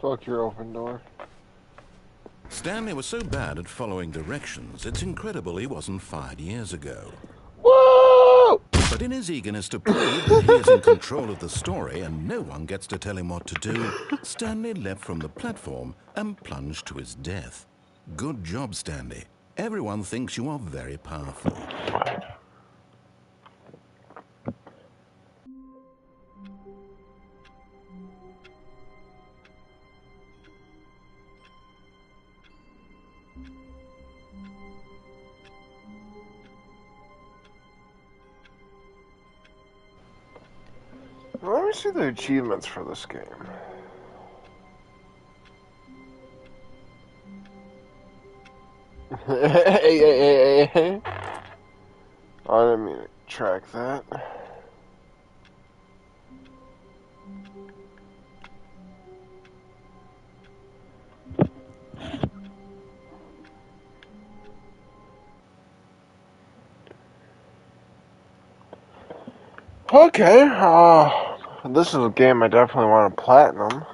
Fuck your open door. Stanley was so bad at following directions, it's incredible he wasn't fired years ago. Whoa! But in his eagerness to prove that he is in control of the story and no one gets to tell him what to do, Stanley leapt from the platform and plunged to his death. Good job, Stanley. Everyone thinks you are very powerful. Let me see the achievements for this game. Hey. I didn't mean to track that. Okay, this is a game I definitely want to platinum.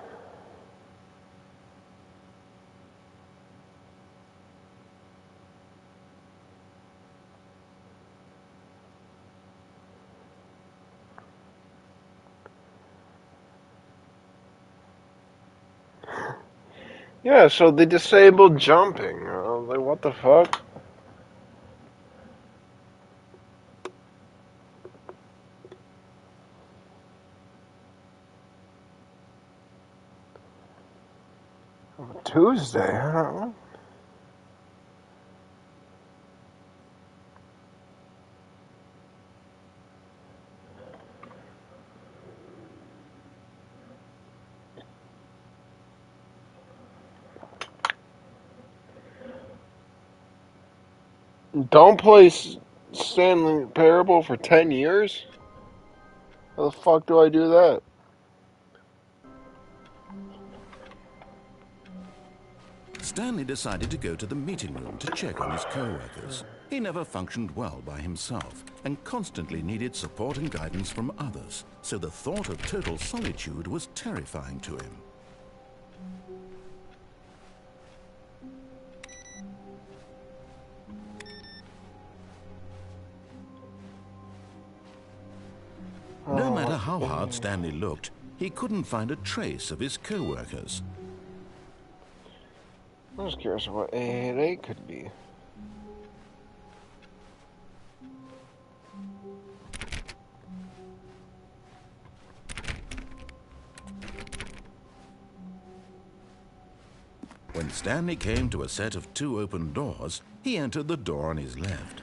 Yeah, so they disabled jumping. Like, what the fuck? Tuesday, I don't know. Don't play Stanley Parable for 10 years? How the fuck do I do that? Stanley decided to go to the meeting room to check on his co-workers. He never functioned well by himself and constantly needed support and guidance from others, so the thought of total solitude was terrifying to him. No matter how hard Stanley looked, he couldn't find a trace of his co-workers. I'm just curious what A8 could be. When Stanley came to a set of 2 open doors, he entered the door on his left.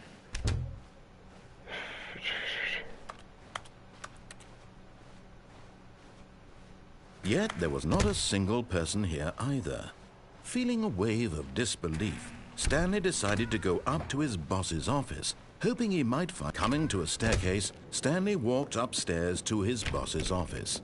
Yet there was not a single person here either. Feeling a wave of disbelief, Stanley decided to go up to his boss's office, hoping he might find... Coming to a staircase, Stanley walked upstairs to his boss's office.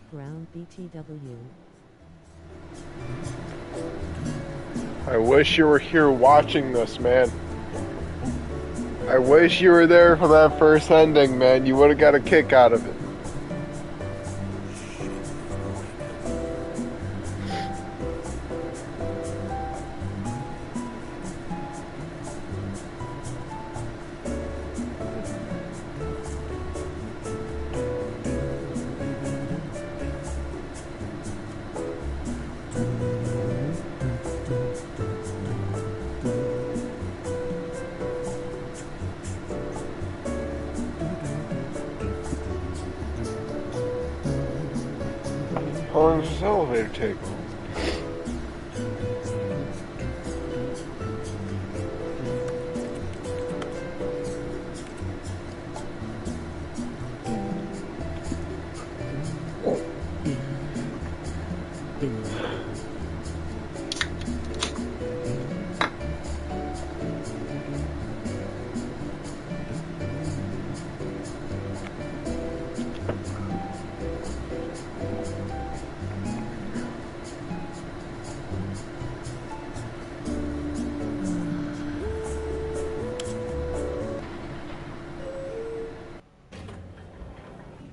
background BTW. I wish you were here watching this, man. I wish you were there for that first ending, man. You would have got a kick out of it. How long does this elevator take?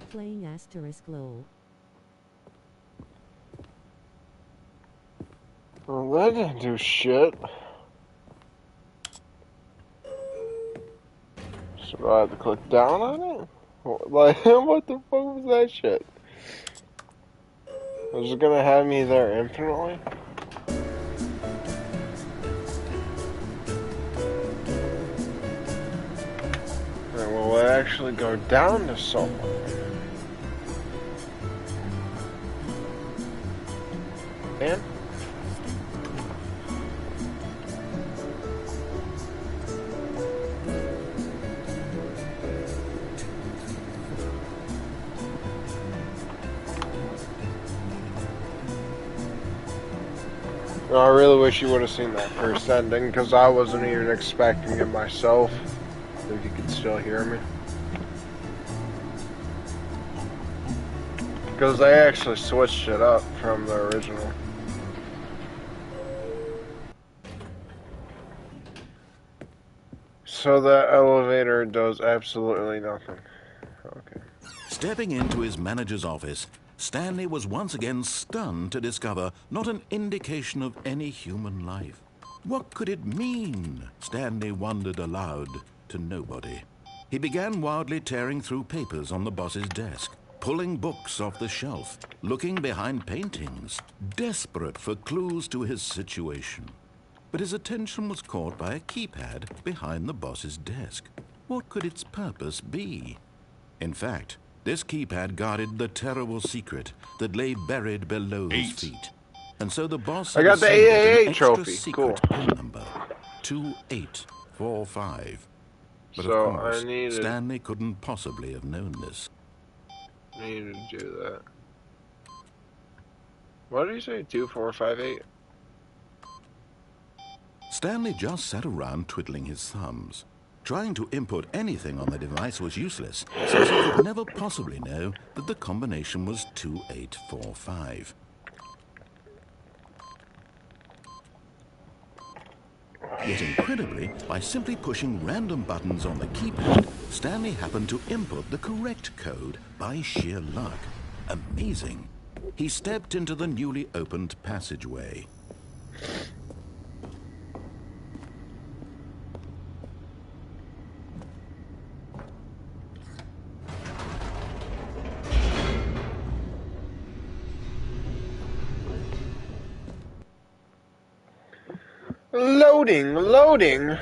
Playing asterisk low. Well, that didn't do shit. So do I have to click down on it? Like, what the fuck was that shit? Was it gonna have me there infinitely? Or will it actually go down to someone? Man? I really wish you would have seen that first ending, because I wasn't even expecting it myself. If you could still hear me. Because they actually switched it up from the original. So that elevator does absolutely nothing. Okay. Stepping into his manager's office, Stanley was once again stunned to discover not an indication of any human life. What could it mean? Stanley wondered aloud to nobody. He began wildly tearing through papers on the boss's desk, pulling books off the shelf, looking behind paintings, desperate for clues to his situation. But his attention was caught by a keypad behind the boss's desk. What could its purpose be? In fact, this keypad guarded the terrible secret that lay buried below his feet. And so the boss I had got the assigned it an 888 extra trophy. secret Cool. pin number, 2845. But So of course, I needed... Stanley couldn't possibly have known this. needed to do that. What did you say? 2458? Stanley just sat around twiddling his thumbs. Trying to input anything on the device was useless, since he could never possibly know that the combination was 2845. Yet incredibly, by simply pushing random buttons on the keypad, Stanley happened to input the correct code by sheer luck. Amazing. He stepped into the newly opened passageway. Loading, loading.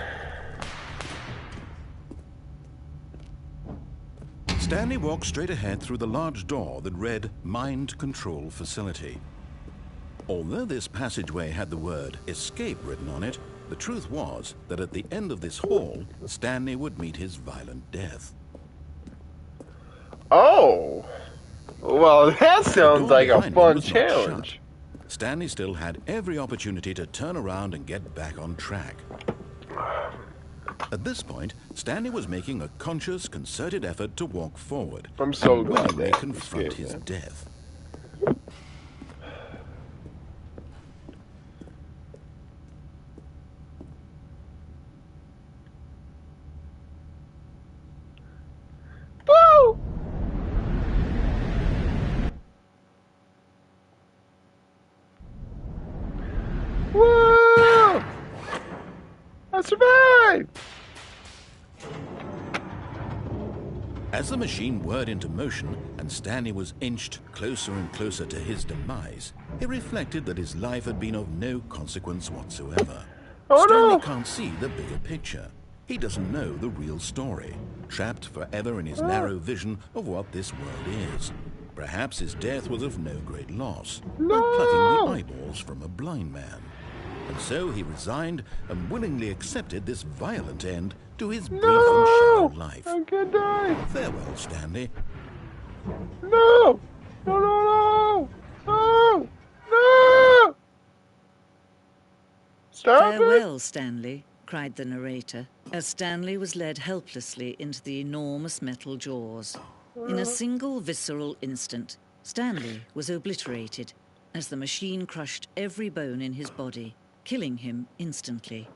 Stanley walked straight ahead through the large door that read Mind Control Facility. Although this passageway had the word escape written on it, the truth was that at the end of this hall, Stanley would meet his violent death. Oh. Well, that sounds like a behind him fun was not challenge. shut. Stanley still had every opportunity to turn around and get back on track. At this point, Stanley was making a conscious, concerted effort to walk forward I'm so and glad willingly that confront escaped, his man. death. As the machine whirred into motion and Stanley was inched closer and closer to his demise, he reflected that his life had been of no consequence whatsoever. Oh Stanley no! can't see the bigger picture. He doesn't know the real story, trapped forever in his narrow vision of what this world is. Perhaps his death was of no great loss, like plucking the eyeballs from a blind man. And so he resigned and willingly accepted this violent end to his brief and shallow life. I could die! Farewell, Stanley. No! No, no, no! No! No! Stop it! Farewell, Stanley, cried the narrator, as Stanley was led helplessly into the enormous metal jaws. In a single visceral instant, Stanley was obliterated as the machine crushed every bone in his body, killing him instantly.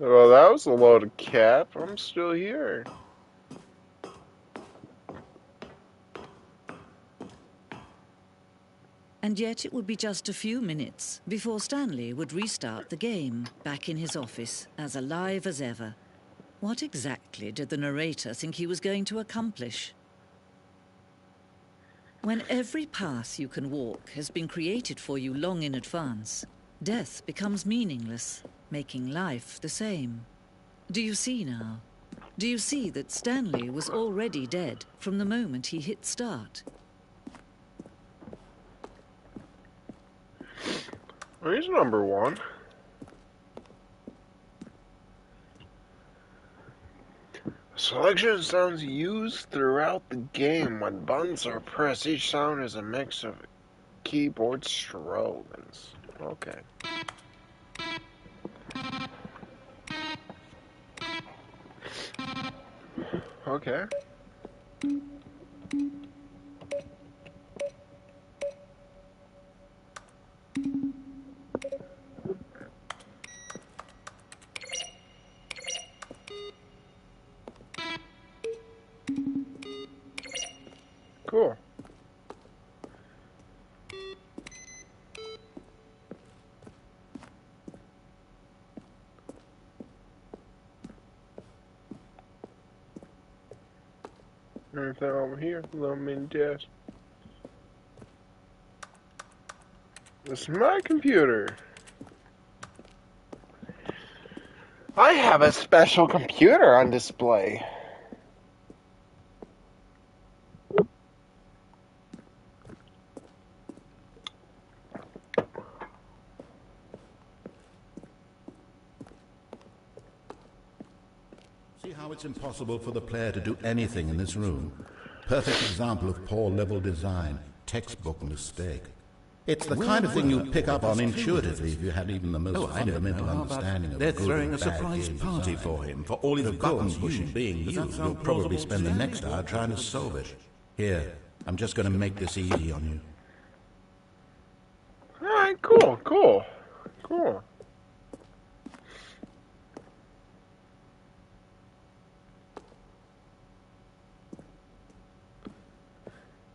Well, that was a load of cap. I'm still here. And yet it would be just a few minutes before Stanley would restart the game, back in his office, as alive as ever. What exactly did the narrator think he was going to accomplish? When every path you can walk has been created for you long in advance, death becomes meaningless, making life the same. Do you see now? Do you see that Stanley was already dead from the moment he hit start? He's number one. Selection of sounds used throughout the game when buttons are pressed. Each sound is a mix of keyboard strokes. Okay. Okay. Cool. Anything over here? Little mini desk. This is my computer. I have a special computer on display. See how it's impossible for the player to do anything in this room? Perfect example of poor level design, textbook mistake. It's the kind of thing you'd pick up on intuitively if you had even the most fundamental understanding of They're good throwing and a bad surprise game party design. for him, for all his Of buttons course, you used. being Does you, that sound you'll probably plausible spend to the you? next hour trying to solve it. Here, I'm just going to make this easy on you. Alright, cool, cool, cool.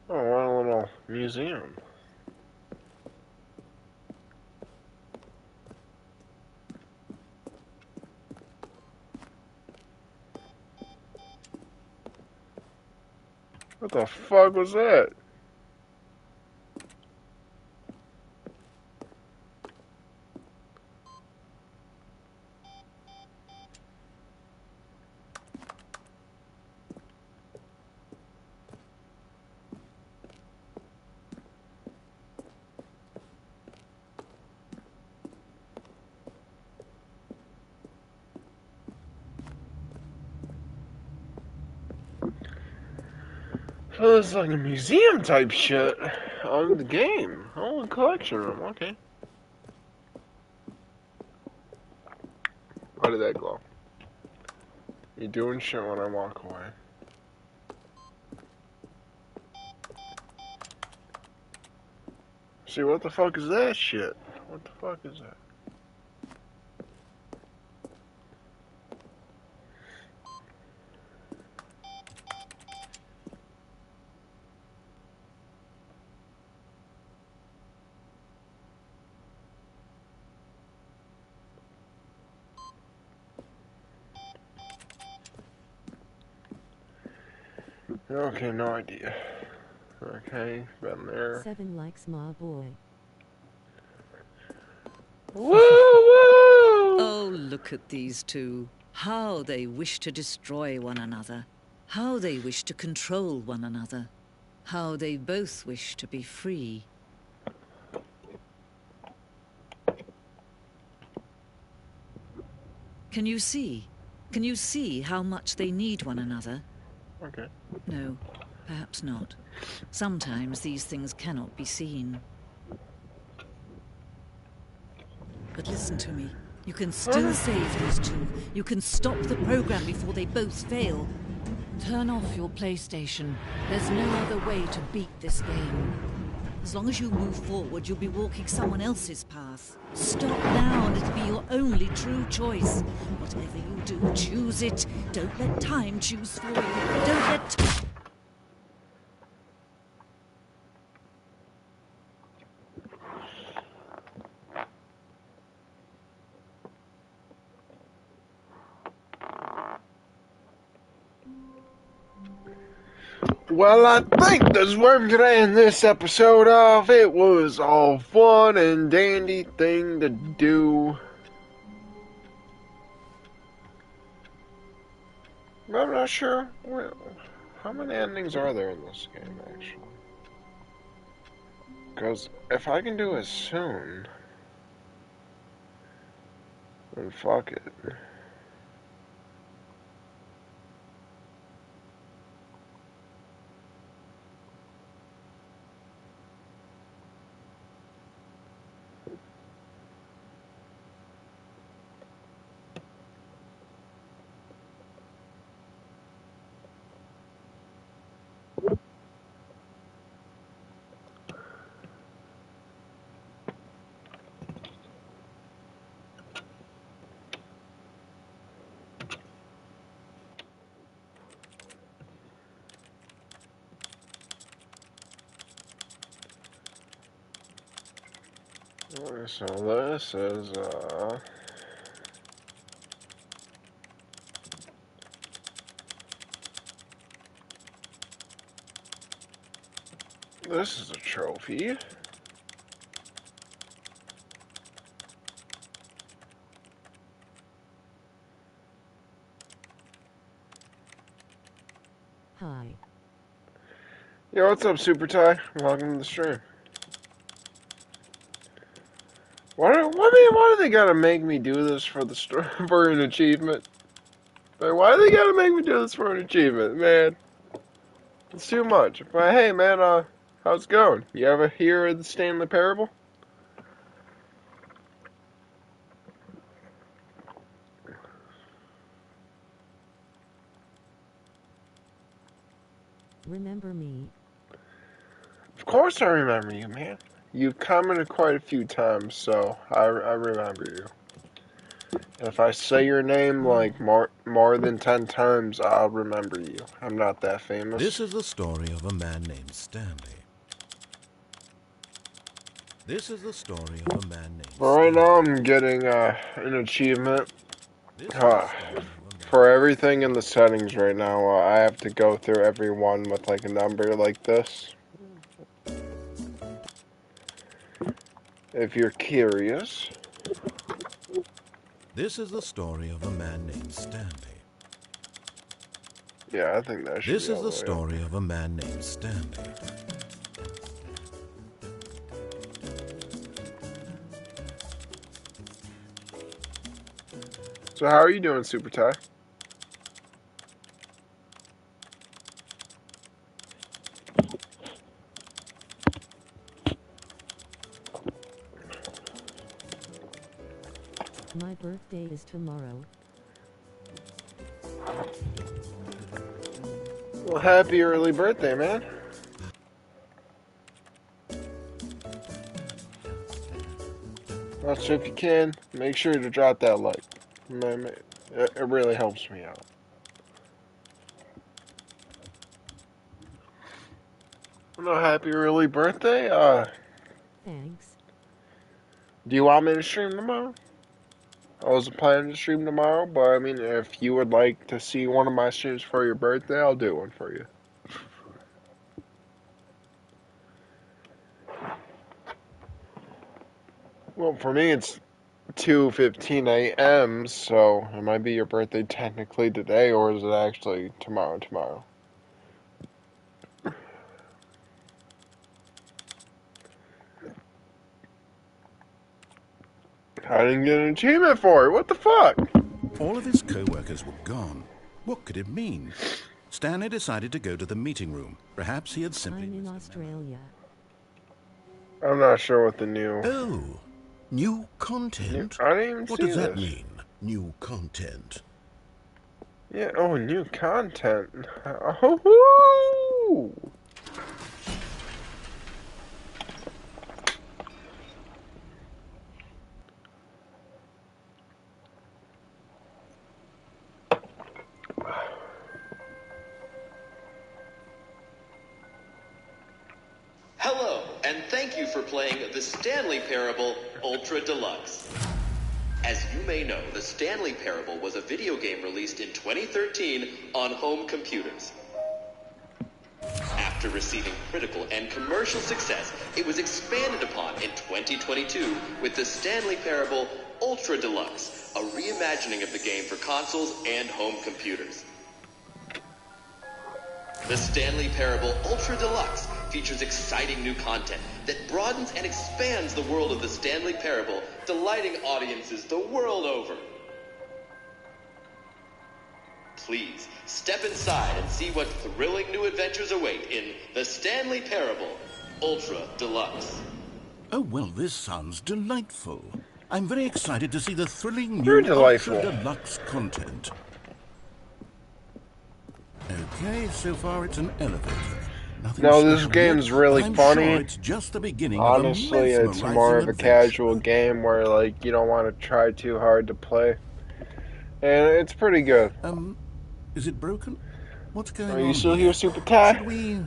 Oh, what a little museum. What the fuck was that? So this is like a museum type shit on the game. Oh, a collection room, okay. Why did that glow? You doing shit when I walk away. See, what the fuck is that shit? What the fuck is that? Okay, no idea. Okay, been there. 7 likes my boy. Woo woo! Oh, look at these two. How they wish to destroy one another. How they wish to control one another. How they both wish to be free. Can you see? Can you see how much they need one another? Okay. No, perhaps not. Sometimes these things cannot be seen. But listen to me. You can still save these two. You can stop the program before they both fail. Turn off your PlayStation. There's no other way to beat this game. As long as you move forward, you'll be walking someone else's path. Stop now and it'll be your only true choice. Whatever you do, choose it. Don't let time choose for you. Don't let... Well, I think that's where I'm gonna end this episode of. It was all fun and dandy thing to do. I'm not sure. Well, how many endings are there in this game, actually? Because if I can do it soon, then fuck it. So this is, this is a trophy. Hi. Yo, what's up, Super Ty? Welcome to the stream. Why do they gotta make me do this for the for an achievement? Like, why do they gotta make me do this for an achievement, man? It's too much. But hey, man, how's it going? You ever hear of the Stanley Parable? Remember me? Of course I remember you, man. You've commented quite a few times, so I remember you. If I say your name like more than 10 times, I'll remember you. I'm not that famous. This is the story of a man named Stanley. This is the story of a man named But right Stanley. now I'm getting an achievement. This is the story of a man. For everything in the settings right now, I have to go through every one with like a number like this. If you're curious. This is the story of a man named Stanley. Yeah, I think that should This be is all the way up. story of a man named Stanley. So how are you doing, Super Ty? My birthday is tomorrow. Well, happy early birthday, man. Also, if you can, make sure to drop that like. It really helps me out. Well, happy early birthday. Thanks. Do you want me to stream tomorrow? I wasn't planning to stream tomorrow, but I mean, if you would like to see one of my streams for your birthday, I'll do one for you. Well, for me, it's 2:15 a.m., so it might be your birthday technically today, or is it actually tomorrow? I didn't get an achievement for it. What the fuck? All of his co-workers were gone. What could it mean? Stanley decided to go to the meeting room. Perhaps he had simply... I'm in Australia. I'm not sure what the new... Oh, new content? I didn't even What see does that this. mean, new content? Yeah, oh, new content. Oh, Hello, and thank you for playing the Stanley Parable Ultra Deluxe. As you may know, the Stanley Parable was a video game released in 2013 on home computers. After receiving critical and commercial success, it was expanded upon in 2022 with the Stanley Parable Ultra Deluxe, a reimagining of the game for consoles and home computers. The Stanley Parable Ultra Deluxe features exciting new content that broadens and expands the world of the Stanley Parable, delighting audiences the world over. Please, step inside and see what thrilling new adventures await in the Stanley Parable Ultra Deluxe. Oh, well, this sounds delightful. I'm very excited to see the thrilling Very new delightful. Ultra Deluxe content. Okay, so far it's an elevator. Nothing No, this special game's yet. really I'm funny. Sure it's just the beginning honestly, of a it's more of a adventure. casual game where, like, you don't want to try too hard to play. And it's pretty good. Is it broken? What's going on? Are you still here? here, Super Ty?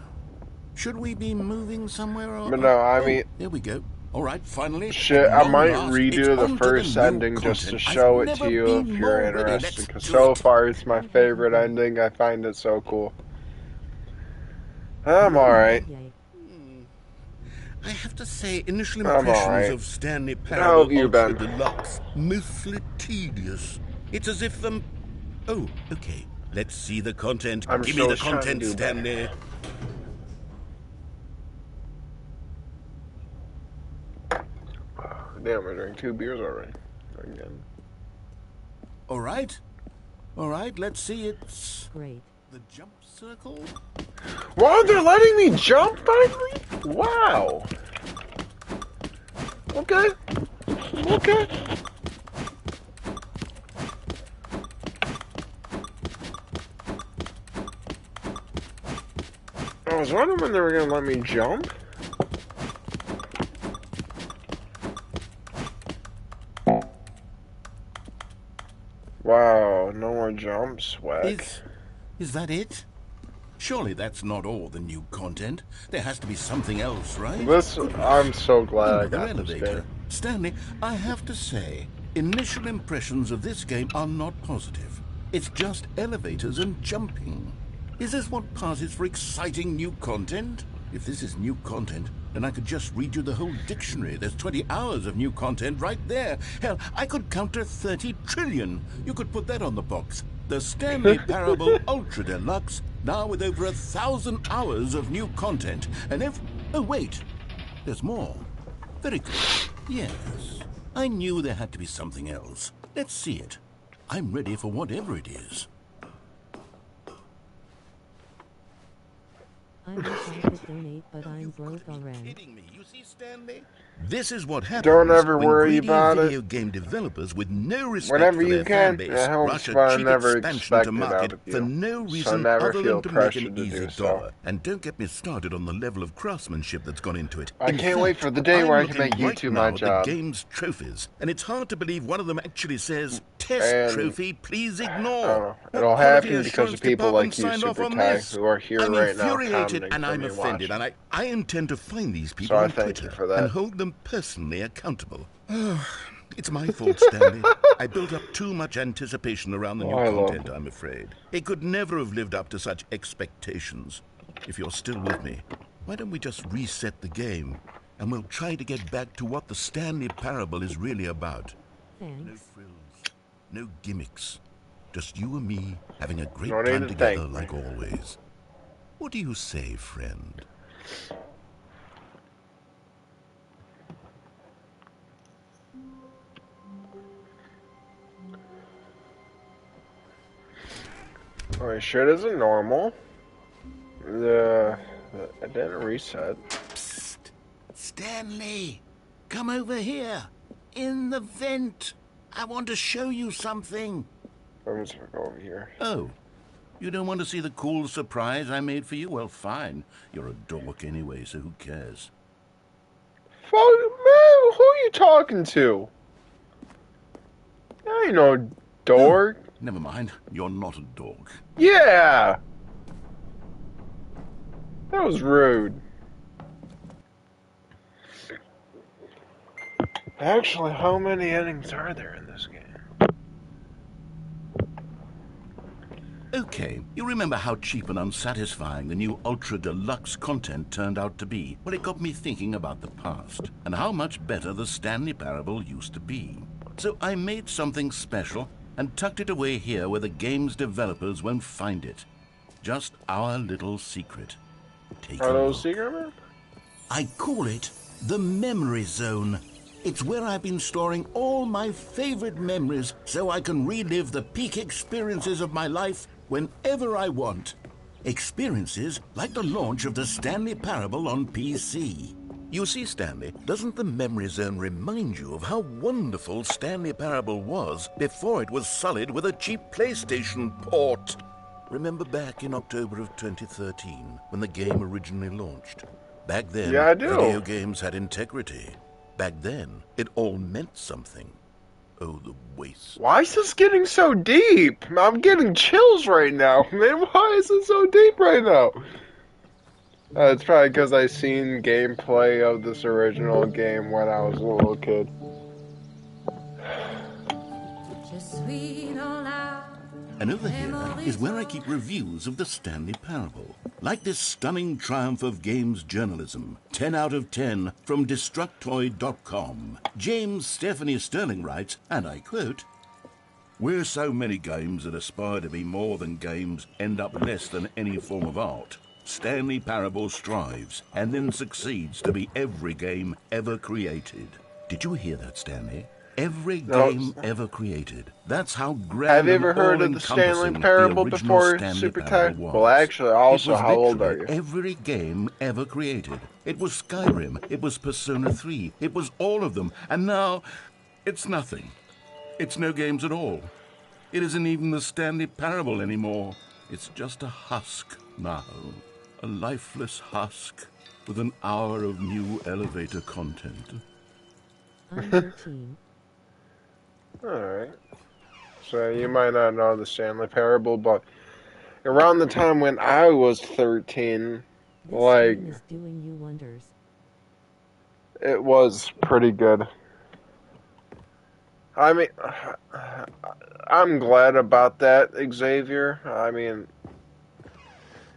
Should we be moving somewhere? Or, But no, I mean... Here we go. All right, finally. Shit, I might last, redo the first ending just to show it to you if you're interested. Because so far, it's my favorite ending. I find it so cool. I'm alright. I have to say, initial I'm impressions alright. of Stanley How Parable have you Ultra been? Deluxe mostly tedious. It's as if Oh, okay. Let's see the content. I'm Give me still the trying to content, do better. Stanley. Damn, I drank 2 beers already. Again. All right, let's see it. Great. The jump circle? Wow, they're letting me jump finally? Wow. Okay. Okay. I was wondering when they were gonna let me jump. Wow, no more jumps, swag. Is that it? Surely that's not all the new content. There has to be something else, right? I'm so glad I Another got this elevator. game. Stanley, I have to say, initial impressions of this game are not positive. It's just elevators and jumping. Is this what passes for exciting new content? If this is new content, then I could just read you the whole dictionary. There's 20 hours of new content right there. Hell, I could count to 30 trillion. You could put that on the box. The Stanley Parable Ultra Deluxe, now with over 1,000 hours of new content. And if... Oh, wait. There's more. Very good. Yes. I knew there had to be something else. Let's see it. I'm ready for whatever it is. I wish I could donate, but I'm broke already. Kidding me? You see, Stanley? This is what happens Don't ever when worry greedy about video it. game developers with no respect Whenever for you their can, fan it base helps, rush a but I cheap never expansion expect to it out market of for you. no So reason never other feel than to make pressured an to easy do so. dollar. And don't get me started on the level of craftsmanship that's gone into it. I In can't wait fact, for the day I'm where I can looking make right YouTube now my at job. The game's trophies, and it's hard to believe one of them actually says "Test And, Trophy, please I don't ignore." know. What It'll quality happen because assurance of people department like you, signed off Super on Ty, this? who are here I'm right now infuriated commenting and for I'm me offended, watching. and I intend to find these people So I on thank you Twitter for that. and hold them personally accountable. It's my fault, Stanley. I built up too much anticipation around the new I love content, I'm afraid. It could never have lived up to such expectations. If you're still with me, why don't we just reset the game? and we'll try to get back to what the Stanley Parable is really about. No Thanks. frills, no gimmicks. Just you and me having a great No need time to together thank me. like always. What do you say, friend? My shit isn't normal. It didn't reset. Psst! Stanley! Come over here! In the vent! I want to show you something! I'm just gonna go over here. Oh, you don't want to see the cool surprise I made for you? Well, fine. You're a dork anyway, so who cares? Fuck, man, who are you talking to? I ain't no dork. Never mind, you're not a dork. Yeah! That was rude. Actually, how many endings are there in this game? Okay, you remember how cheap and unsatisfying the new Ultra Deluxe content turned out to be? Well, it got me thinking about the past, and how much better the Stanley Parable used to be. So I made something special and tucked it away here where the game's developers won't find it. Just our little secret. Take a Hello, look. Secret Man? I call it the Memory Zone. It's where I've been storing all my favorite memories so I can relive the peak experiences of my life whenever I want. Experiences like the launch of the Stanley Parable on PC. You see, Stanley, doesn't the Memory Zone remind you of how wonderful Stanley Parable was before it was sullied with a cheap PlayStation port? Remember back in October of 2013 when the game originally launched? Back then, Yeah, I do. video games had integrity. Back then, it all meant something. Oh, the waste. Why is this getting so deep? I'm getting chills right now, man. Why is it so deep right now? It's probably because I seen gameplay of this original game when I was a little kid. And over here is where I keep reviews of the Stanley Parable. Like this stunning triumph of games journalism. 10 out of 10 from Destructoid.com. James Stephanie Sterling writes, and I quote, "Where so many games that aspire to be more than games end up less than any form of art, Stanley Parable strives and then succeeds to be every game ever created." Did you hear that, Stanley? Every No. game ever created. That's how grand Have you ever and heard of the Stanley all-encompassing Parable the original before Stanley Super Parable Tide? was. Well, actually, also, It was how old are literally you? every game ever created. It was Skyrim. It was Persona 3. It was all of them. And now, it's nothing. It's no games at all. It isn't even the Stanley Parable anymore. It's just a husk now. A lifeless husk with an hour of new elevator content. I'm 13. Alright. So you might not know the Stanley Parable, but around the time when I was 13, This like, game is doing you wonders. it was pretty good. I mean, I'm glad about that, Xavier. I mean,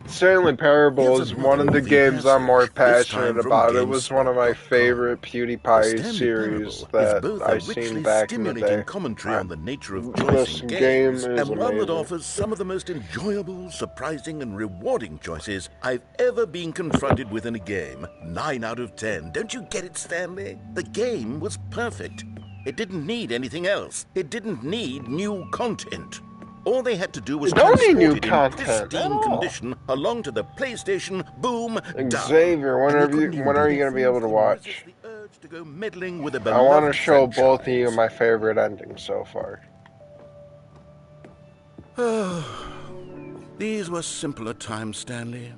Stanley Parable Here's is another one of the movie games I'm more passage, this passionate time from about. It was one of my GameSpot.com. favorite The PewDiePie Stanley series Parable is that both I a seen richly back in the stimulating day. commentary on the nature of choice This in game games, is and one that amazing. offers some of the most enjoyable, surprising, and rewarding choices I've ever been confronted with in a game. 9 out of 10. Don't you get it, Stanley? The game was perfect. It didn't need anything else. It didn't need new content. All they had to do was It don't need new transport it in content at pristine all. condition along to the PlayStation. Boom, done. Xavier, when And they are couldn't you even do going to be able to watch? resist the urge to go meddling with a I want to beloved show both of franchise. you my favorite endings so far. These were simpler times, Stanley.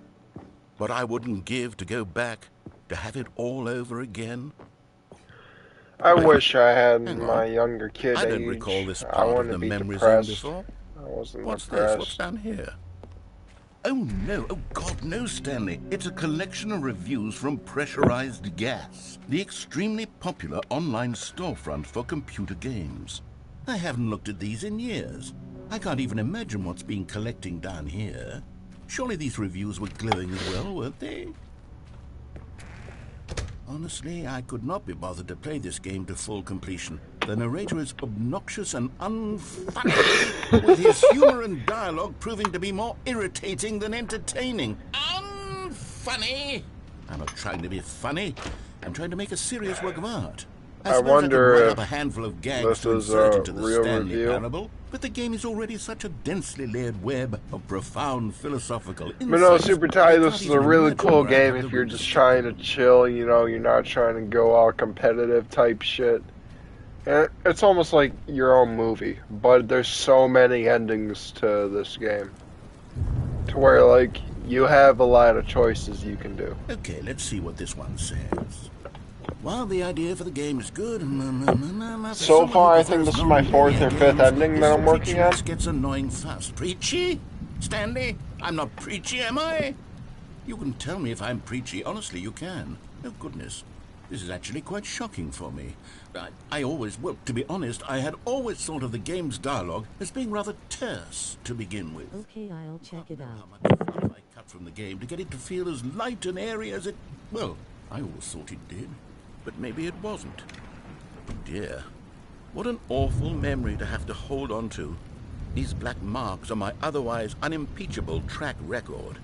But I wouldn't give to go back to have it all over again. I Wait, wish I had hang on. my younger kid I don't age. recall this I part of wouldn't the be memory zone depressed. before. I wasn't What's depressed. this? What's down here? Oh no, oh God, no, Stanley. It's a collection of reviews from Pressurized Gas, the extremely popular online storefront for computer games. I haven't looked at these in years. I can't even imagine what's been collecting down here. Surely these reviews were glowing as well, weren't they? Honestly, I could not be bothered to play this game to full completion. The narrator is obnoxious and unfunny, with his humor and dialogue proving to be more irritating than entertaining. Unfunny! I'm not trying to be funny. I'm trying to make a serious work of art. I wonder if a handful of gags to insert into the Stanley Parable, but the game is already such a densely layered web of profound philosophical insights. But no, Super Ty, this is a really cool game if you're just trying to chill, you know, you're not trying to go all competitive type shit. And it's almost like your own movie, but there's so many endings to this game. To where, like, you have a lot of choices you can do. Okay, let's see what this one says. While the idea for the game is good, so far I think this is my 4th or 5th ending that I'm working on. Gets annoying fast. Preachy? Stanley? I'm not preachy, am I? You can tell me if I'm preachy. Honestly, you can. Oh, goodness. This is actually quite shocking for me. Well, to be honest, I had always thought of the game's dialogue as being rather terse to begin with. Okay, I'll check it out. How much fun I cut from the game to get it to feel as light and airy as it... Well, I always thought it did. But maybe it wasn't. Oh dear. What an awful memory to have to hold on to. These black marks on my otherwise unimpeachable track record.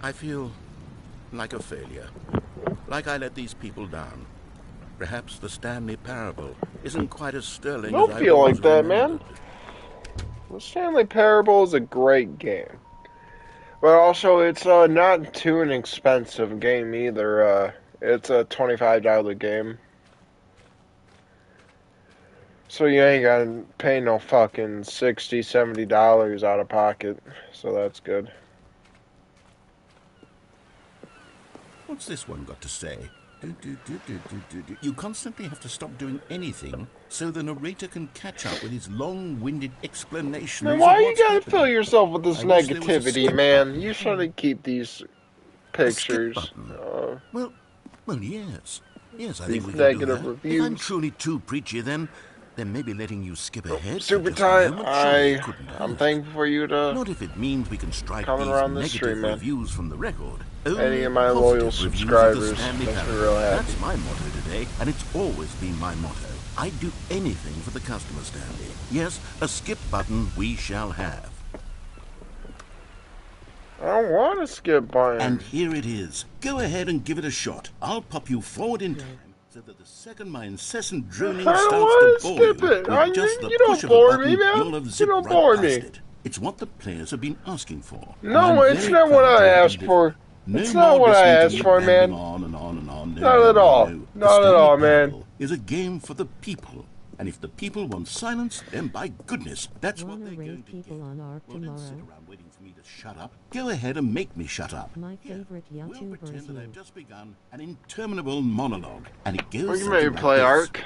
I feel like a failure. Like I let these people down. Perhaps the Stanley Parable isn't quite as sterling as I don't feel like that, remembered. man. The Stanley Parable is a great game. But also, it's not too an expensive game either. It's a $25 game. So you ain't gotta pay no fucking $60, $70 out of pocket. So that's good. What's this one got to say? You constantly have to stop doing anything so the narrator can catch up with his long-winded explanations. Man, why you gotta fill yourself with this negativity, man? You should keep these pictures. Well, yes. Yes, I these think we can negative do that. reviews. If I'm truly too preachy, then maybe letting you skip ahead. Super Ty, I'm thankful for you to not if it means we can strike coming these around this negative stream, man. reviews from the record. Any of my loyal subscribers makes me real happy. That's my motto today, and it's always been my motto. I'd do anything for the customer, Stanley. Yes, a skip button we shall have. I don't want to skip button. And here it is. Go ahead and give it a shot. I'll pop you forward in time so that the second my incessant droning starts to bore you, with just the push of a button, you'll have zipped right past it. It's what the players have been asking for. No, it's not what I asked for. It's not what I asked for, man. On and on and on. Not at all. Not at all, man. Is a game for the people. And if the people want silence, then by goodness, that's what they're going to get. On Ark Well, don't sit tomorrow. around waiting for me to shut up. Go ahead and make me shut up. My favorite We'll YouTuber pretend is that I've you. just begun an interminable monologue, and it goes Well, you something may like play this. Ark.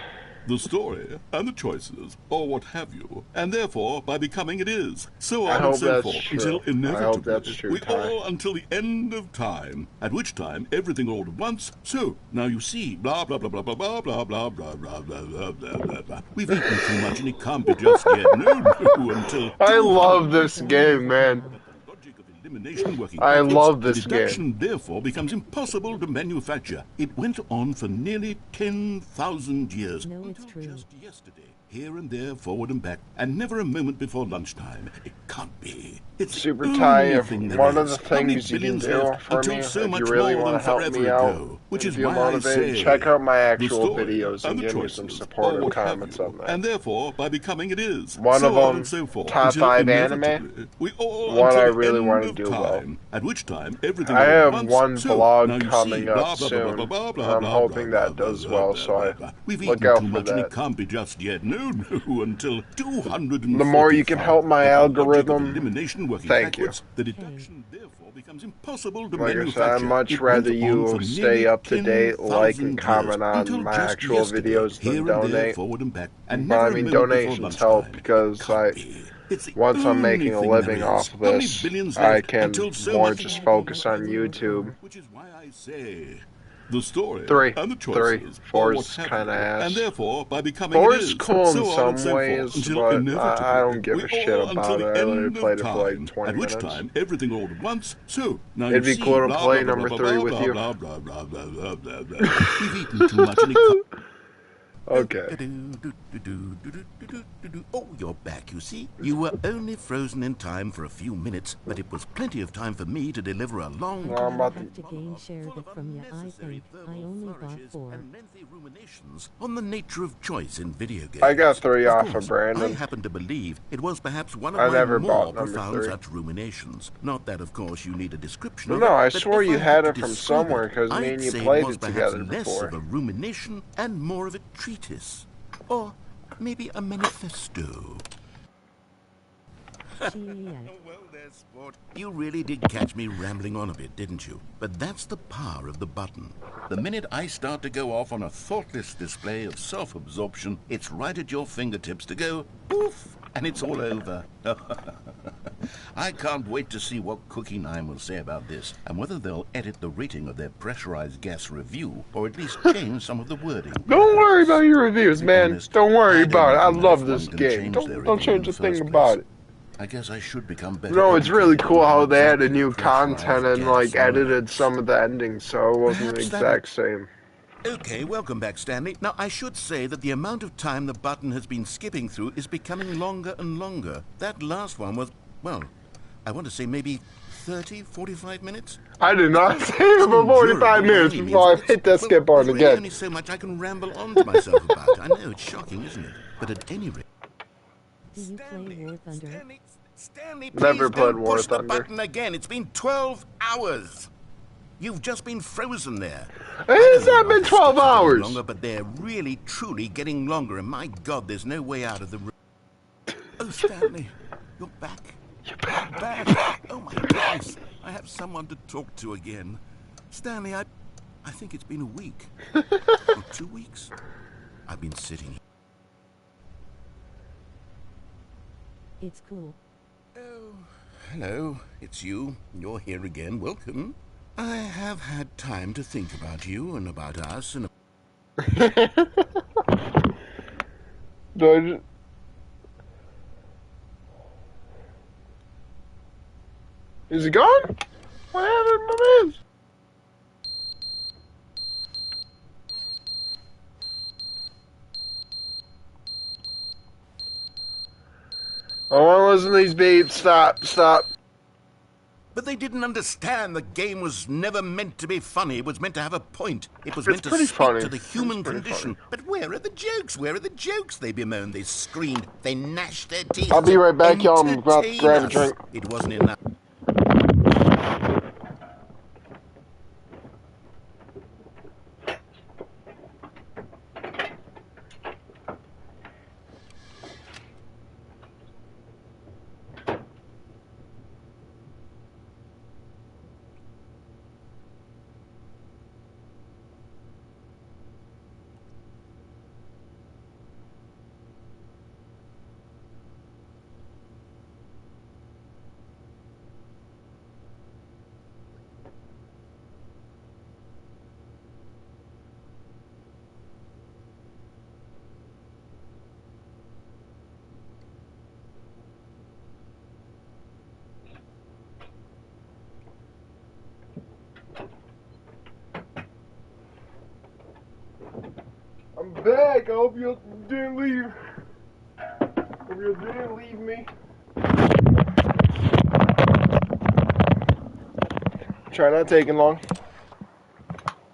The story and the choices, or what have you, and therefore by becoming it is. So I on hope and so that's forth, true. until I inevitably hope that's true, we Ty. all until the end of time, at which time everything all at once. So now you see, blah blah blah blah blah blah blah blah blah blah blah blah blah blah. We've eaten too much and it can't be just yet. No, until I love this game, man. I love this game. Deduction therefore becomes impossible to manufacture. It went on for nearly 10,000 years. No, it's until true. just yesterday. Here and there, forward and back, and never a moment before lunchtime. It can't be. It's Super the Ty, only if thing there one of is. the How many things you can billions do left for until me, so if much you really more want than to help forever me out, ago, which and is feel why I motivated, say check out my the actual story videos and the give me choices, some or supportive what have comments you, on that. and therefore, by becoming it is. One so of on them, and so forth, top until 5 anime. inevitably we all One until I the really end want to of do well. time, at which time everything I all at have once. one So, vlog now you coming see, up blah, blah, soon. blah, blah, blah, I'm blah, hoping blah, that blah, does blah, well, blah, so blah. I We've look eaten out too for much and that. it can't be just yet. No, until 240. The more you can help my algorithm, elimination working thank you. backwards, the deduction therefore becomes impossible to Like I said, manufacture. I'd much It rather went on you for stay nearly up to date, like 10,000 and comment years, until on my just actual yesterday, videos here than and there, donate. forward and back, and But I never a mean, moment before donations help lunchtime. because Can't be. It's the once I'm only making a thing living there is. off of How many this, billions I left can until so more much just focus on YouTube. Which is why I say, the story, Three. and the Three. choices, or what Four's have kind of you, ass. and therefore, by becoming it Four's is, cool in so on and some so ways, forth, until but inevitably I don't give we a shit all until about it. the I literally end played of it for like time, 20 at which minutes. time everything all at once. So now It'd you be see, cool to blah, play blah, blah, number blah, 3 blah, with blah, you. blah, blah, blah, blah, blah, blah, blah. We've eaten too much, and it. Okay. Oh, you're back, you see. You were only frozen in time for a few minutes, but it was plenty of time for me to deliver a long... Well, I'm I about have to gain share of it from you, I think. I only bought 4. and lengthy ruminations on the nature of choice in video games. I got 3 off course, of Brandon. I happen to believe it was perhaps one of I my never more bought number profound 3. such ruminations. Not that, of course, you need a description Well, of it. no, I but swore if you I had to it from describe somewhere, 'cause me I'd and you say played was it perhaps together less before. of a rumination and more of a treatise. Or maybe a manifesto. Yes. Well, there, sport. You really did catch me rambling on a bit, didn't you? But that's the power of the button. The minute I start to go off on a thoughtless display of self-absorption, it's right at your fingertips to go poof, and it's all over. I can't wait to see what Cookie 9 will say about this, and whether they'll edit the rating of their pressurized gas review, or at least change some of the wording. Don't worry about your reviews, man. Honest, Don't worry about it. I even know love if this one can game. change their Don't review in change a the thing first about place. it. I guess I should become better. No, it's really educated cool on how they added exactly new pressurized content and gas like edited works. some of the endings, so it wasn't the Perhaps that- exact same. Okay, welcome back, Stanley. Now, I should say that the amount of time the button has been skipping through is becoming longer and longer. That last one was, well, I want to say maybe 30, 45 minutes? I did not say it for 45 minutes before I hit that skip button There's really again. only so much I can ramble on to myself about. I know, it's shocking, isn't it? But at any rate... Do you play War Thunder? Stanley, Never please played don't War push the Thunder. button again. It's been 12 hours. You've just been frozen there. It's not been 12 hours. Longer, but they're really, truly getting longer. And my God, there's no way out of the room. Oh, Stanley, you're back. You're back. Oh, my goodness. I have someone to talk to again. Stanley, I think it's been a week. Or 2 weeks. I've been sitting here. It's cool. Oh, hello. It's you. You're here again. Welcome. I have had time to think about you and about us and... Is he gone? What happened to my man? I want to listen to these beeps. Stop. But they didn't understand the game was never meant to be funny. It was meant to have a point. It was meant to pretty speak funny. to the human It's pretty condition. funny. But where are the jokes? Where are the jokes? They bemoaned, they screamed, they gnashed their teeth. I'll be to right back, y'all. I'm about to entertain grab a us. drink. It wasn't enough. I'm back. I hope you didn't leave. Hope you didn't leave me. Try not taking long.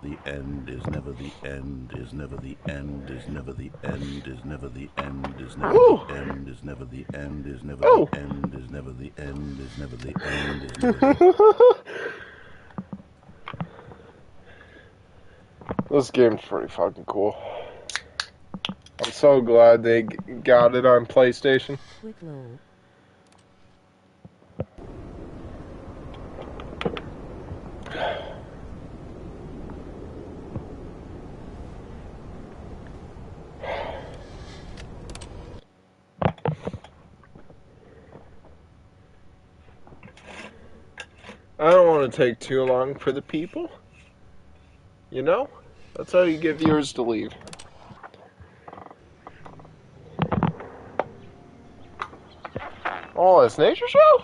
The end is never the end, is never the end, is never the end, is never the end, is never Ooh. the end, is never the end, is never Oh. the end, is never the end, is never the end, is never the This game's pretty fucking cool. I'm so glad they got it on PlayStation. Quick load. I don't want to take too long for the people. You know? That's how you get viewers to leave. Oh, it's Nature Show?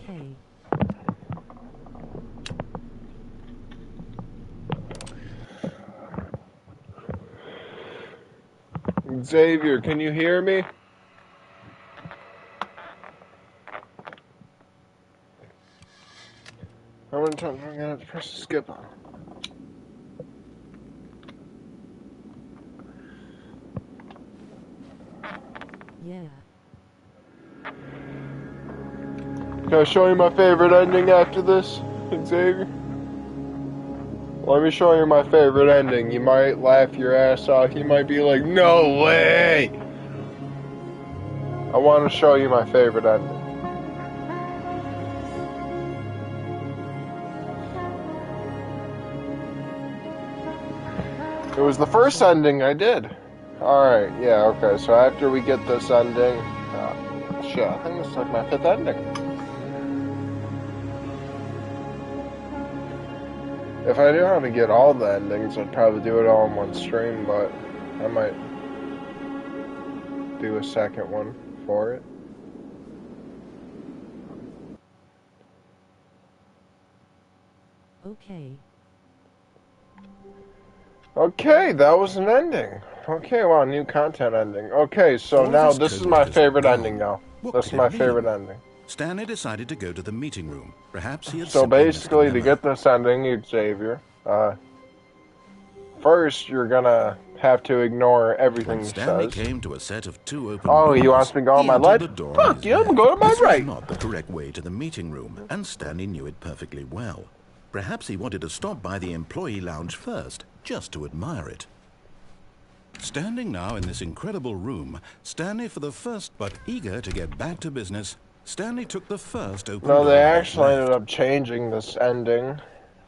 Hey. Xavier, can you hear me? I'm gonna have to press the skip on. Yeah. Can I show you my favorite ending after this, Xavier? Let me show you my favorite ending. You might laugh your ass off. You might be like, no way! I want to show you my favorite ending. It was the first ending I did. Alright, yeah, okay. So after we get this ending... shit, I think this is like my 5th ending. If I knew how to get all the endings, I'd probably do it all in one stream, but I might do a second one for it. Okay. Okay, that was an ending. Okay, wow, new content ending. Okay, so now this is my favorite ending now. This is my favorite ending. Stanley decided to go to the meeting room. Perhaps he had So simply missed a basically, to memo. get this ending, Xavier, first you're gonna have to ignore everything When he Stanley says. came to a set of 2 open Oh, doors, he wants me to go on my entered left? the door Fuck on you, his I'm gonna go left. to my This right. was not the correct way to the meeting room, and Stanley knew it perfectly well. Perhaps he wanted to stop by the employee lounge first, just to admire it. Standing now in this incredible room, Stanley for the first, but eager to get back to business, Stanley took the first open No, door they on his actually left. ended up changing this ending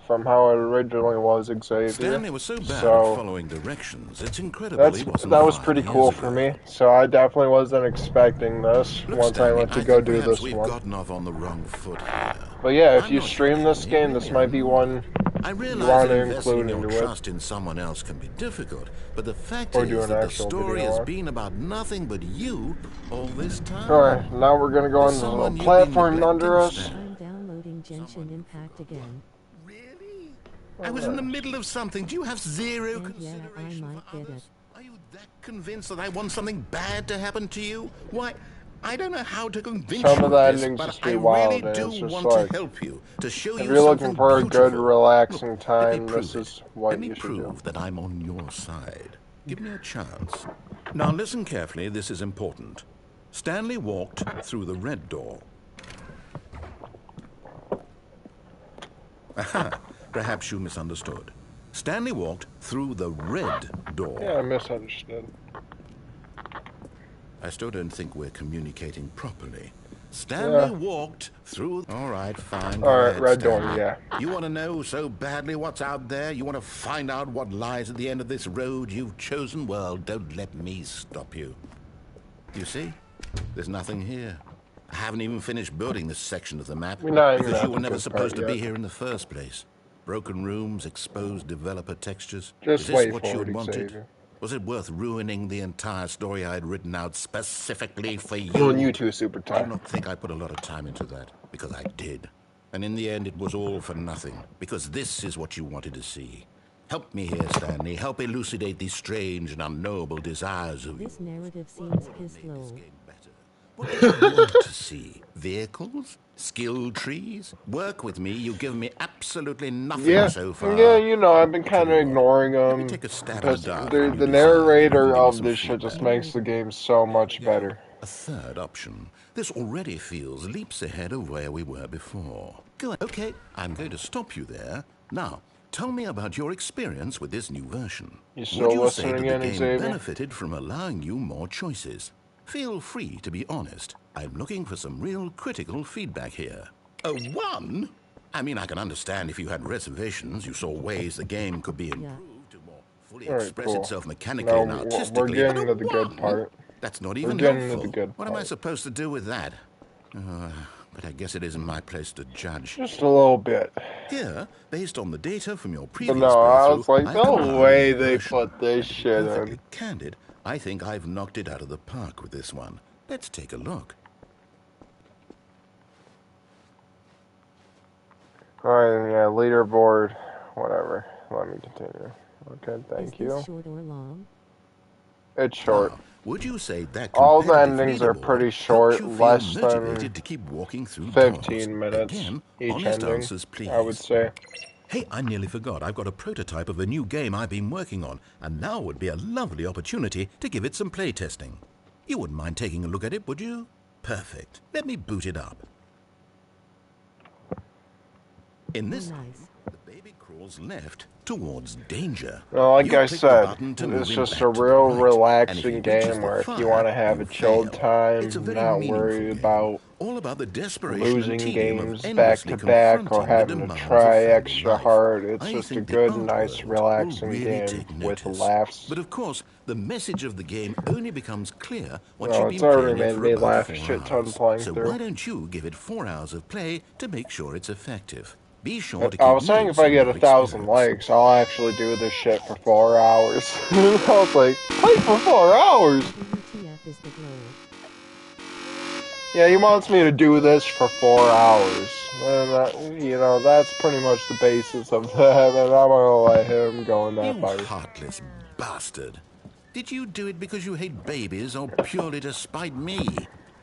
from how it originally was, Xavier. Stanley was so bad at So following directions, it's incredible he wasn't that was 5 pretty years cool ago. for me. So I definitely wasn't expecting this Look, once I Stanley, went to I go think do perhaps this we've one. gotten off on the wrong foot here. But yeah, if I'm you not your stream this enemy, game, this really, might I'm be not. one I you realize want that to investing include your into it. trust in someone else can be difficult, but the fact Or do is an that the actual story video has on. been about nothing but you all this time. Alright, now we're gonna go There's on the little someone you've been platform under neglecting, us. Stan. I'm downloading Genshin Impact again. Really? I was in the middle of something. Do you have zero And yeah, I consideration might for get others? it. Are you that convinced that I want something bad to happen to you? Why, I don't know how to convince Some you of the of this, endings but just I be really wild, and do it's just want to like, help you, to show if you you're looking something for a good, beautiful. relaxing Look, time, let me this prove is it. what Let me you should do. prove that I'm on your side. Give me a chance. Now listen carefully, this is important. Stanley walked through the red door. Aha, perhaps you misunderstood. Stanley walked through the red door. Yeah, I misunderstood. I still don't think we're communicating properly. Stanley Yeah. walked through... All right, fine. Go Alright, ahead, red door, Stanley. yeah. You want to know so badly what's out there? You want to find out what lies at the end of this road you've chosen? Well, don't let me stop you. You see? There's nothing here. I haven't even finished building this section of the map We're not even because at you were the never good supposed to part be yet. here in the first place. Broken rooms, exposed developer textures. Just Is this wait what for you it, had wanted? Xavier. Was it worth ruining the entire story I had written out specifically for you? On YouTube, super Do time. not think I put a lot of time into that, because I did. And in the end, it was all for nothing, because this is what you wanted to see. Help me here, Stanley. Help elucidate these strange and unknowable desires of This narrative seems piss low. What do you want to see? Vehicles? Skill trees? Work with me. You've given me absolutely nothing Yeah, so far. yeah, you know, I've been kind of Tell you what, ignoring let me them. take a stab in the Because dark the and you decide. You narrator can give me of some this shit just feedback. makes the game so much better. A third option. This already feels leaps ahead of where we were before. Good. Okay, I'm going to stop you there. Now, tell me about your experience with this new version. You still Would you say that listening the in, game Xavier? benefited from allowing you more choices? Feel free to be honest. I'm looking for some real critical feedback here. A 1? I mean, I can understand if you had reservations, you saw ways the game could be improved to more fully express itself mechanically and We're artistically, getting but to the good part. that's not We're even getting helpful. to the good What part. am I supposed to do with that? But I guess it isn't my place to judge. Just a little bit. Here, based on the data from your previous But no, I was like, I've come to no a way new they version. put this To be shit perfectly in. candid, I think I've knocked it out of the park with this one. Let's take a look. Alright, yeah, leaderboard, whatever. Let me continue. Okay, thank you. Is this short or long? It's short. Now, would you say that All the competitive endings are leaderboard pretty helps short, you feel less motivated than to keep walking through 15 doors? minutes Again, each honest ending, answers, please. I would say. Hey, I nearly forgot. I've got a prototype of a new game I've been working on, and now would be a lovely opportunity to give it some playtesting. You wouldn't mind taking a look at it, would you? Perfect. Let me boot it up. In this, nice. the baby crawls left towards danger. Well, like You I click the said, button to move it's him just back a to the real right, and if relaxing he reaches game the where if you fire, want to have you a chilled fail. time, It's a very not meaningful worry game. about All about the desperation and losing tedium of games back endlessly to back or confronting the having to demands of try family extra life. hard. It's I just a think the good, art nice, world relaxing will really game take with notice. laughs. But of course, the message of the game only becomes clear once Well, you've it's been already playing it made for me about laugh a 4 shit ton hours. playing So through. why don't you give it 4 hours of play to make sure it's effective? Be sure to I keep was saying if notes I on get your 1,000 experience. likes, I'll actually do this shit for 4 hours. I was like, play for 4 hours? WTF is the goal. Yeah, he wants me to do this for 4 hours. And that, you know, that's pretty much the basis of that, and I'm gonna let him go in that You fight. heartless bastard. Did you do it because you hate babies or purely to spite me?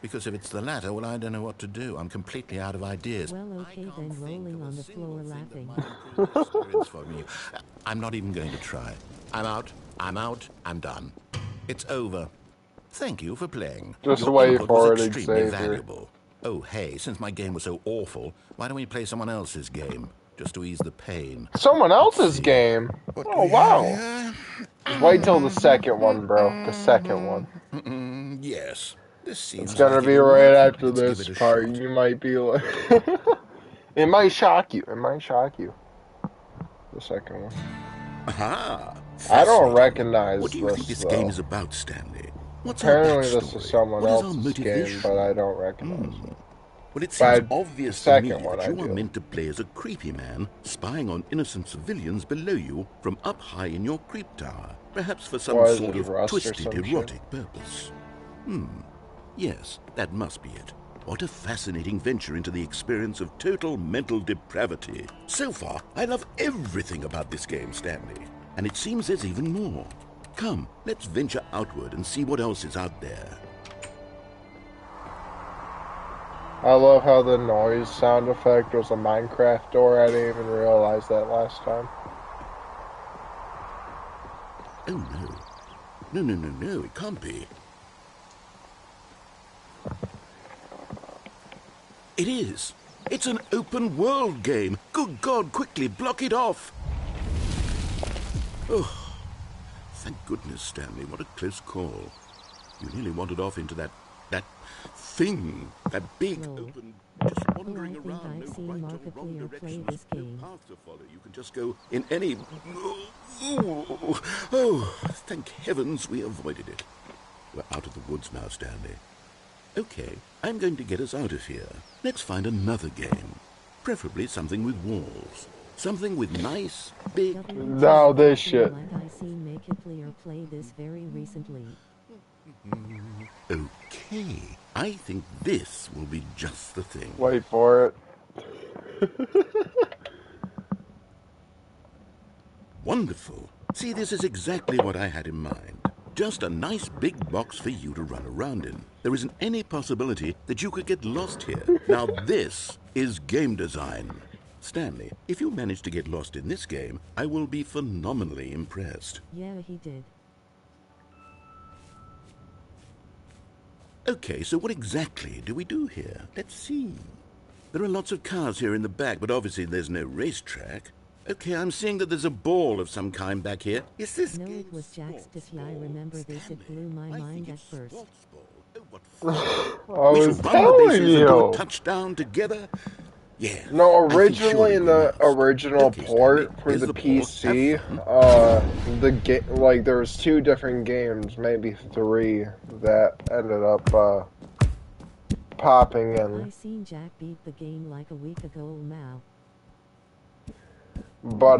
Because if it's the latter, well, I don't know what to do. I'm completely out of ideas. Well, okay then, rolling on the floor laughing. For me. I'm not even going to try. I'm out. I'm done. It's over. Thank you for playing. Just Your wait input for was it, extremely Xavier. valuable. Oh, hey, since my game was so awful, why don't we play someone else's game? Just to ease the pain. Someone else's game? Oh, wow. Just wait till the second one, bro. The second one. Yes. This seems It's gonna like be it'll right work. after Let's give this it a part. shot. You might be like... It might shock you. It might shock you. The second one. Aha! I don't Fascinating. recognize What do you think this, this though. game is about, Stanley? What's our Apparently backstory? this is someone What is our else's game, motivation? but I don't recognize it. Well, it seems By obvious the to me second one, that I you are do. meant to play as a creepy man, spying on innocent civilians below you from up high in your creep tower, perhaps for some Why is sort it of Rust or twisted some shit? erotic purpose. Yes, that must be it. What a fascinating venture into the experience of total mental depravity. So far, I love everything about this game, Stanley. And it seems there's even more. Come, let's venture outward and see what else is out there. I love how the noise sound effect was a Minecraft door. I didn't even realize that last time. Oh, no. No, it can't be. It is. It's an open world game. Good God, quickly block it off. Oh, thank goodness, Stanley. What a close call. You nearly wandered off into that thing. That big open, just wandering Oh, I think around. I've No seen right or Markiplier wrong play directions, this game. no path to follow. You can just go in any... Oh, thank heavens we avoided it. We're out of the woods now, Stanley. Okay, I'm going to get us out of here. Let's find another game. Preferably something with walls. Something with nice, big... Now this shit. Like I seen Markiplier play this very recently. Okay, I think this will be just the thing. Wait for it. Wonderful. See, this is exactly what I had in mind. Just a nice big box for you to run around in. There isn't any possibility that you could get lost here. Now this is game design. Stanley, if you manage to get lost in this game, I will be phenomenally impressed. Yeah, he did. Okay, so what exactly do we do here? Let's see. There are lots of cars here in the back, but obviously there's no racetrack. Okay, I'm seeing that there's a ball of some kind back here. Is this... No, it was Jack's Disney. I remember this. It blew my mind at first. I We was shall run the telling bases and do a you. touchdown together. Yeah. No, I think originally surely in we the must. original Okay, Stanley, port for here's the the ball. PC, Have fun. like there was two different games, maybe three, that ended up popping I in. seen Jack beat the game like a week ago now. But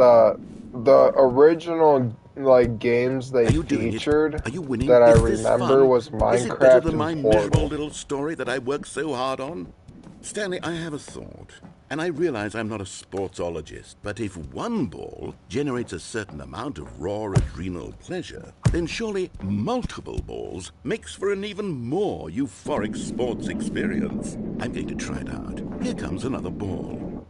the original like games they Are you doing it? featured Are you winning? that I Is this remember fun? was Is it better Minecraft than and my miserable Portal. little story that I worked so hard on? Stanley, I have a thought. And I realize I'm not a sportsologist, but if one ball generates a certain amount of raw adrenal pleasure, then surely multiple balls makes for an even more euphoric sports experience. I'm going to try it out. Here comes another ball.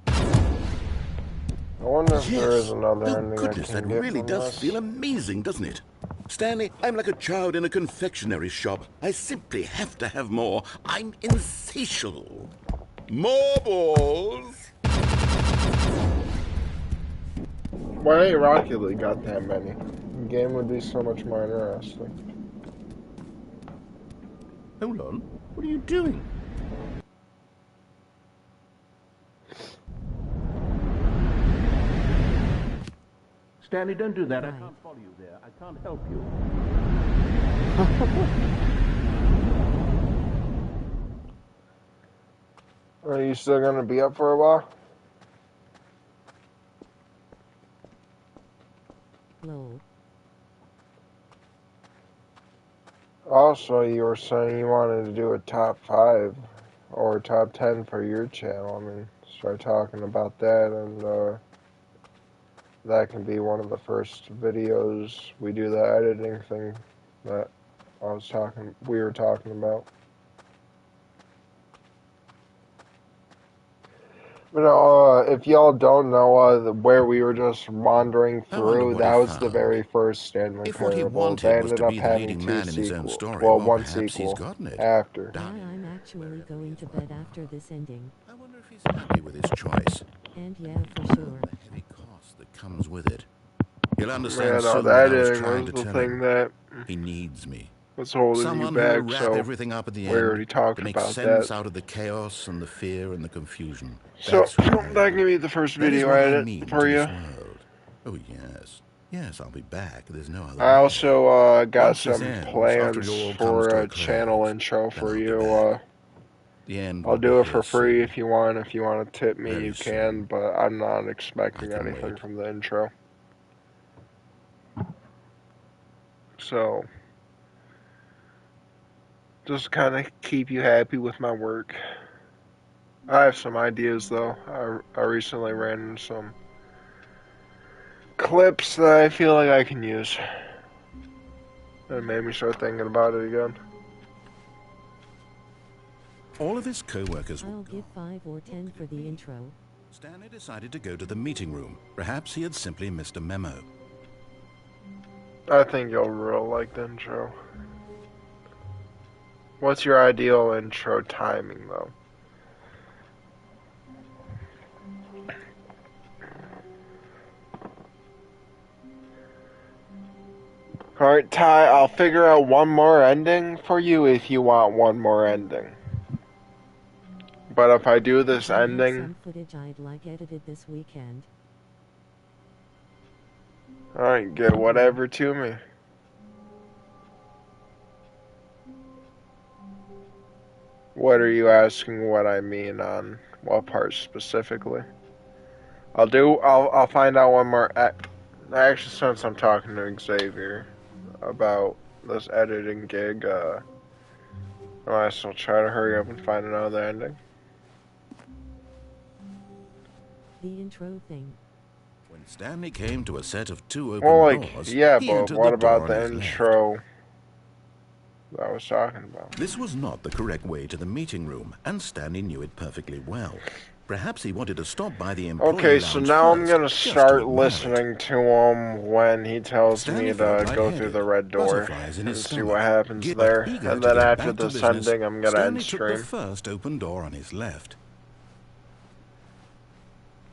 I wonder if there is Yes! another Oh, ending I goodness, that can get really from does this. feel amazing, doesn't it? Stanley, I'm like a child in a confectionery shop. I simply have to have more. I'm insatiable. More balls! Why ain't Rocket League got that many? The game would be so much more interesting. Hold on. What are you doing? Stanley, don't do that. I can't follow you there. I can't help you. Are you still gonna be up for a while? Lol. Also, you were saying you wanted to do a top 5 or top 10 for your channel. I mean, start talking about that, and that can be one of the first videos we do the editing thing that we were talking about. But if y'all don't know where we were just wandering I wonder through, what he that was the found. very first Stanley If what he Parable. They wanted was ended to up be the having leading two man in his own sequels. story, Well, well, one perhaps he's sequel gotten it. after. Yeah, I'm actually going to bed after this ending. I wonder if he's happy with his choice. And yeah, for sure. The heavy cost that comes with it. He'll understand Yeah, no, soon the what I was editing trying was to the tell thing him. that He needs me. was holding you Someone who'll back, wrap so everything up at the we already end talked to make about sense that. out of the chaos and the fear and the confusion. So, That's who I that am. can be the first That is video what I I edit mean for to you. this world. Oh, yes. Yes, I'll be back. There's no other I way. also got Once this some ends, after it plans all comes for to a a channel close, intro then for I'll be you. back. The end I'll will be do it for here free soon. if you want. If you want to tip me, Very you soon. can, but I'm not I expecting can anything wait. from the intro. So, just kind of keep you happy with my work. I have some ideas though. I recently ran some clips that I feel like I can use. It made me start thinking about it again. All of his co-workers were I'll give 5 or 10 for the intro. Stanley decided to go to the meeting room. Perhaps he had simply missed a memo. I think you'll real like the intro. What's your ideal intro timing though? Alright, Ty, I'll figure out one more ending for you if you want one more ending. But if I do this I have ending... some footage I'd like edited this weekend. Alright, get whatever to me. What are you asking what I mean on what part specifically? I'll find out one more... Actually, since I'm talking to Xavier about this editing gig, I might still try to hurry up and find another ending. The intro thing. When Stanley came to a set of 2 open Well, like, doors, yeah, he but entered what the door about on the his left. intro that I was talking about? This was not the correct way to the meeting room, and Stanley knew it perfectly well. Perhaps he wanted to stop by the employee Okay, so lounge now I'm first, gonna just to start admire it. listening to him when he tells Stanley me felt to go lightheaded, through the red door butterflies in and his see stomach. what happens But there. eager And to then get after back to this business, ending, I'm gonna end Stanley took the stream. first open door on his left.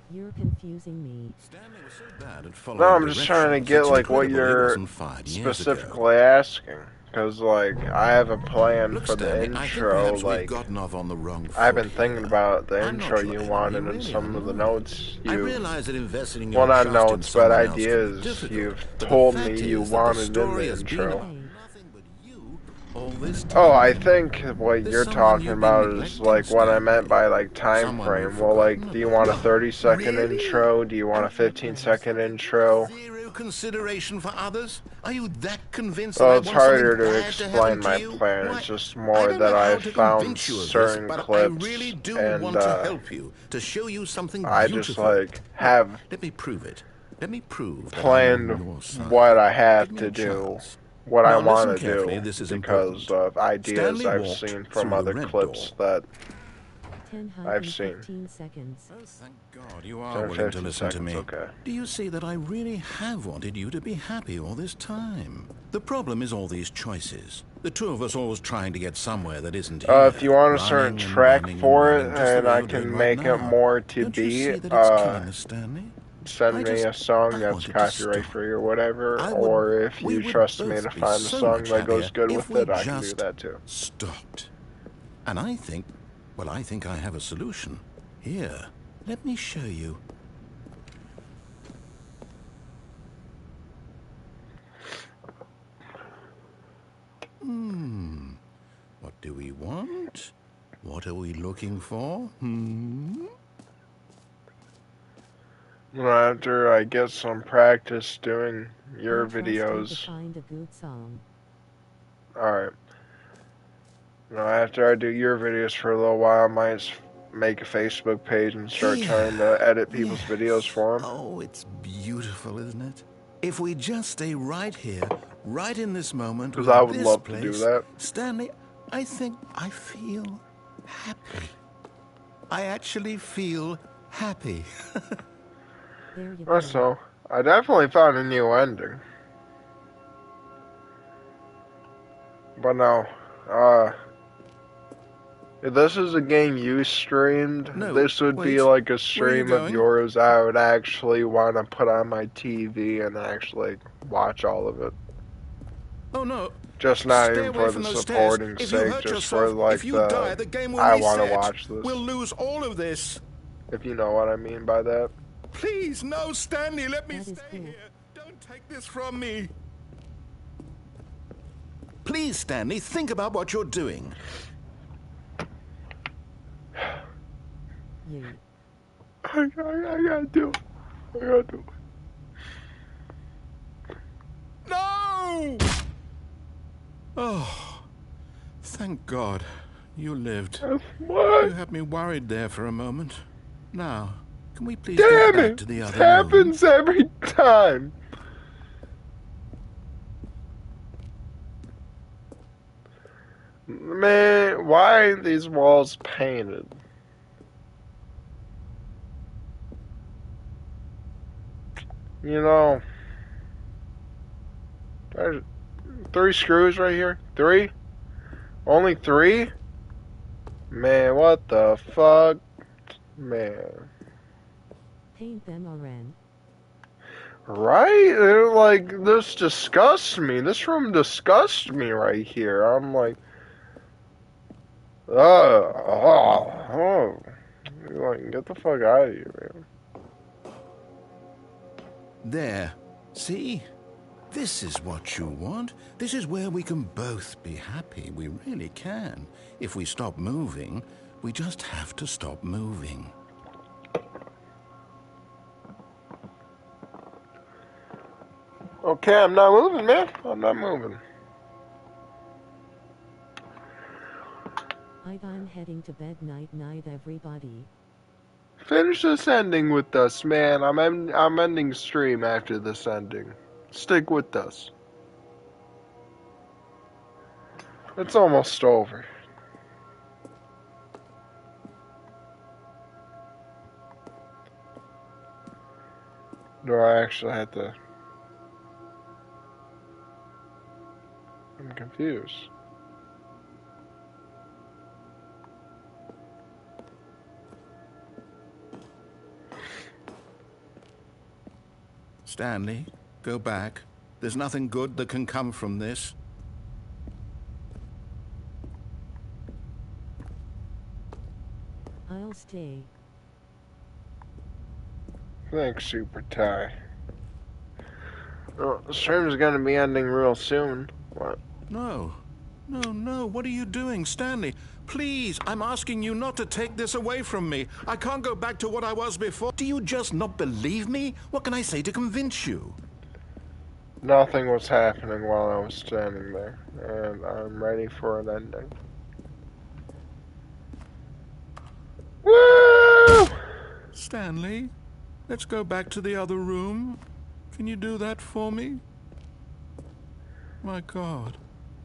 You're confusing me. Stanley was so bad at No, following I'm just trying to directions, get it's like what incredible he you're wasn't 5 years ago. specifically asking. Because, like, I have a plan Look, for the Stanley, I think intro. perhaps we've Like, gotten off on the wrong foot I've been thinking here. about the I'm intro not your you enemy, wanted and really, some of the I'm not. notes I you... realize that investing in Well, your not trust in notes, but someone else can be ideas difficult. you've But told the me fact you is that the wanted in story the has been intro. about nothing but you all this Oh, time. I think what There's you're someone talking you've been about is, neglecting, like, what I meant Stanley. by, like, time Someone you've frame. Well, forgotten like, do you want a about. 30-second Really? intro? Do you want a 15-second intro? Zero consideration for others? Are you that convinced that Well, I it's want something harder to bad to happen explain to my you? plan. Why, It's just I more don't that know how I've to found convince you of this, certain but I really clips, do and want to help you, to show you something I just, beautiful. like, have Let me prove it. Let me prove that I'm planned on your side. what I have Give me to a do, chance. what I Now want listen to carefully, do, this is because important. of ideas Stanley I've walked seen from through the other red clips door. that I've seen. 10:15 seconds. Oh, thank God you are 10, willing to 15 listen to seconds, me. okay. Do you see that I really have wanted you to be happy all this time? The problem is all these choices. The two of us always trying to get somewhere that isn't here. If you want a certain Running and track running and for it, running, just the and way I you're doing can right make it now. more to Don't you see beat, that it's killing us, Stanley? send me a song I that's wanted to copyright stop. free or whatever, or if We you would trust me to both be find a so song much that goes happier good if with we it, I can do just that too. stopped. And I think, well, I think I have a solution. Here, let me show you. What do we want? What are we looking for? After I get some practice doing your I trust you to videos. find a good song. Alright. After I do your videos for a little while, I might make a Facebook page and start trying to edit people's videos for them. Oh, it's beautiful, isn't it? If we just stay right here, right in this moment, Because with I would this love place, to do that. Stanley, I think I feel happy. I actually feel happy. There you go. So, I definitely found a new ending. But no, if this is a game you streamed, No, this would be wait. like a Where are you stream of going? yours I would actually want to put on my TV and actually watch all of it. Oh no. Just not Stay even away for from the those stairs. supporting If you sake, hurt just for yourself, like if you die, the game will I reset. want to watch this. We'll lose all of this. If you know what I mean by that. Please, no, Stanley, let me That is stay cool. here. Don't take this from me. Please, Stanley, think about what you're doing. You. I gotta do it. I gotta do it. No! Oh, thank God you lived. What? You had me worried there for a moment. Now, can we please Damn get back it! to the It other happens room? every time. Man, why are these walls painted? You know, there's 3 screws right here. 3? Only 3? Man, what the fuck? Man. Paint them orange. Right? Like, this disgusts me. This room disgusts me right here. I'm like, oh. Like, get the fuck out of here, man. There. See? This is what you want. This is where we can both be happy. We really can. If we stop moving, we just have to stop moving. Okay, I'm not moving, man. I'm not moving. I'm heading to bed. Night night, everybody. Finish this ending with us, man. I'm ending stream after this ending. Stick with us. It's almost over. Do I actually have to? I'm confused. Stanley, go back. There's nothing good that can come from this. I'll stay. Thanks, Super Ty. Well, the stream's gonna be ending real soon. What? No. No, what are you doing, Stanley? Please, I'm asking you not to take this away from me. I can't go back to what I was before. Do you just not believe me? What can I say to convince you? Nothing was happening while I was standing there, and I'm ready for an ending. Woo! Stanley, let's go back to the other room. Can you do that for me? My God,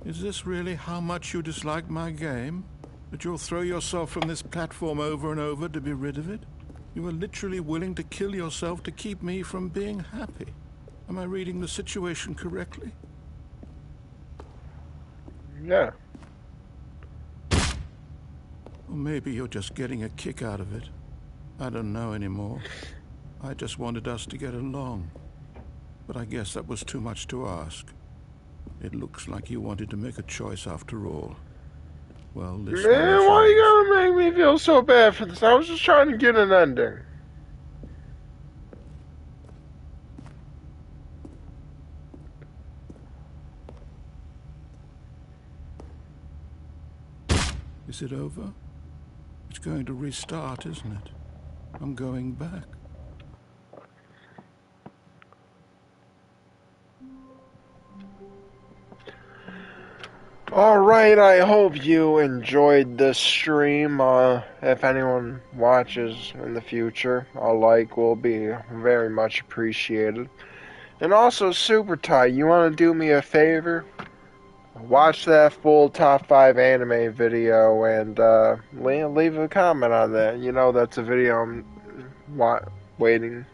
is this really how much you dislike my game? That you'll throw yourself from this platform over and over to be rid of it? You are literally willing to kill yourself to keep me from being happy. Am I reading the situation correctly? Yeah. Or maybe you're just getting a kick out of it. I don't know anymore. I just wanted us to get along. But I guess that was too much to ask. It looks like you wanted to make a choice after all. Well, this one Man, is why you yours. gotta make me feel so bad for this? I was just trying to get an ending. Is it over? It's going to restart, isn't it? I'm going back. Alright, I hope you enjoyed this stream. If anyone watches in the future, a like will be very much appreciated. And also, Super Ty, you want to do me a favor? Watch that full top 5 anime video and leave a comment on that. You know, that's a video I'm waiting,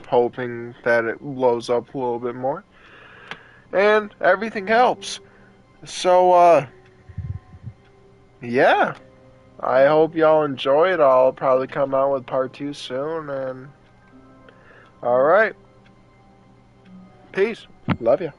hoping that it blows up a little bit more. And everything helps. So, yeah. I hope y'all enjoy it. I'll probably come out with part 2 soon. And alright. Peace. Love ya.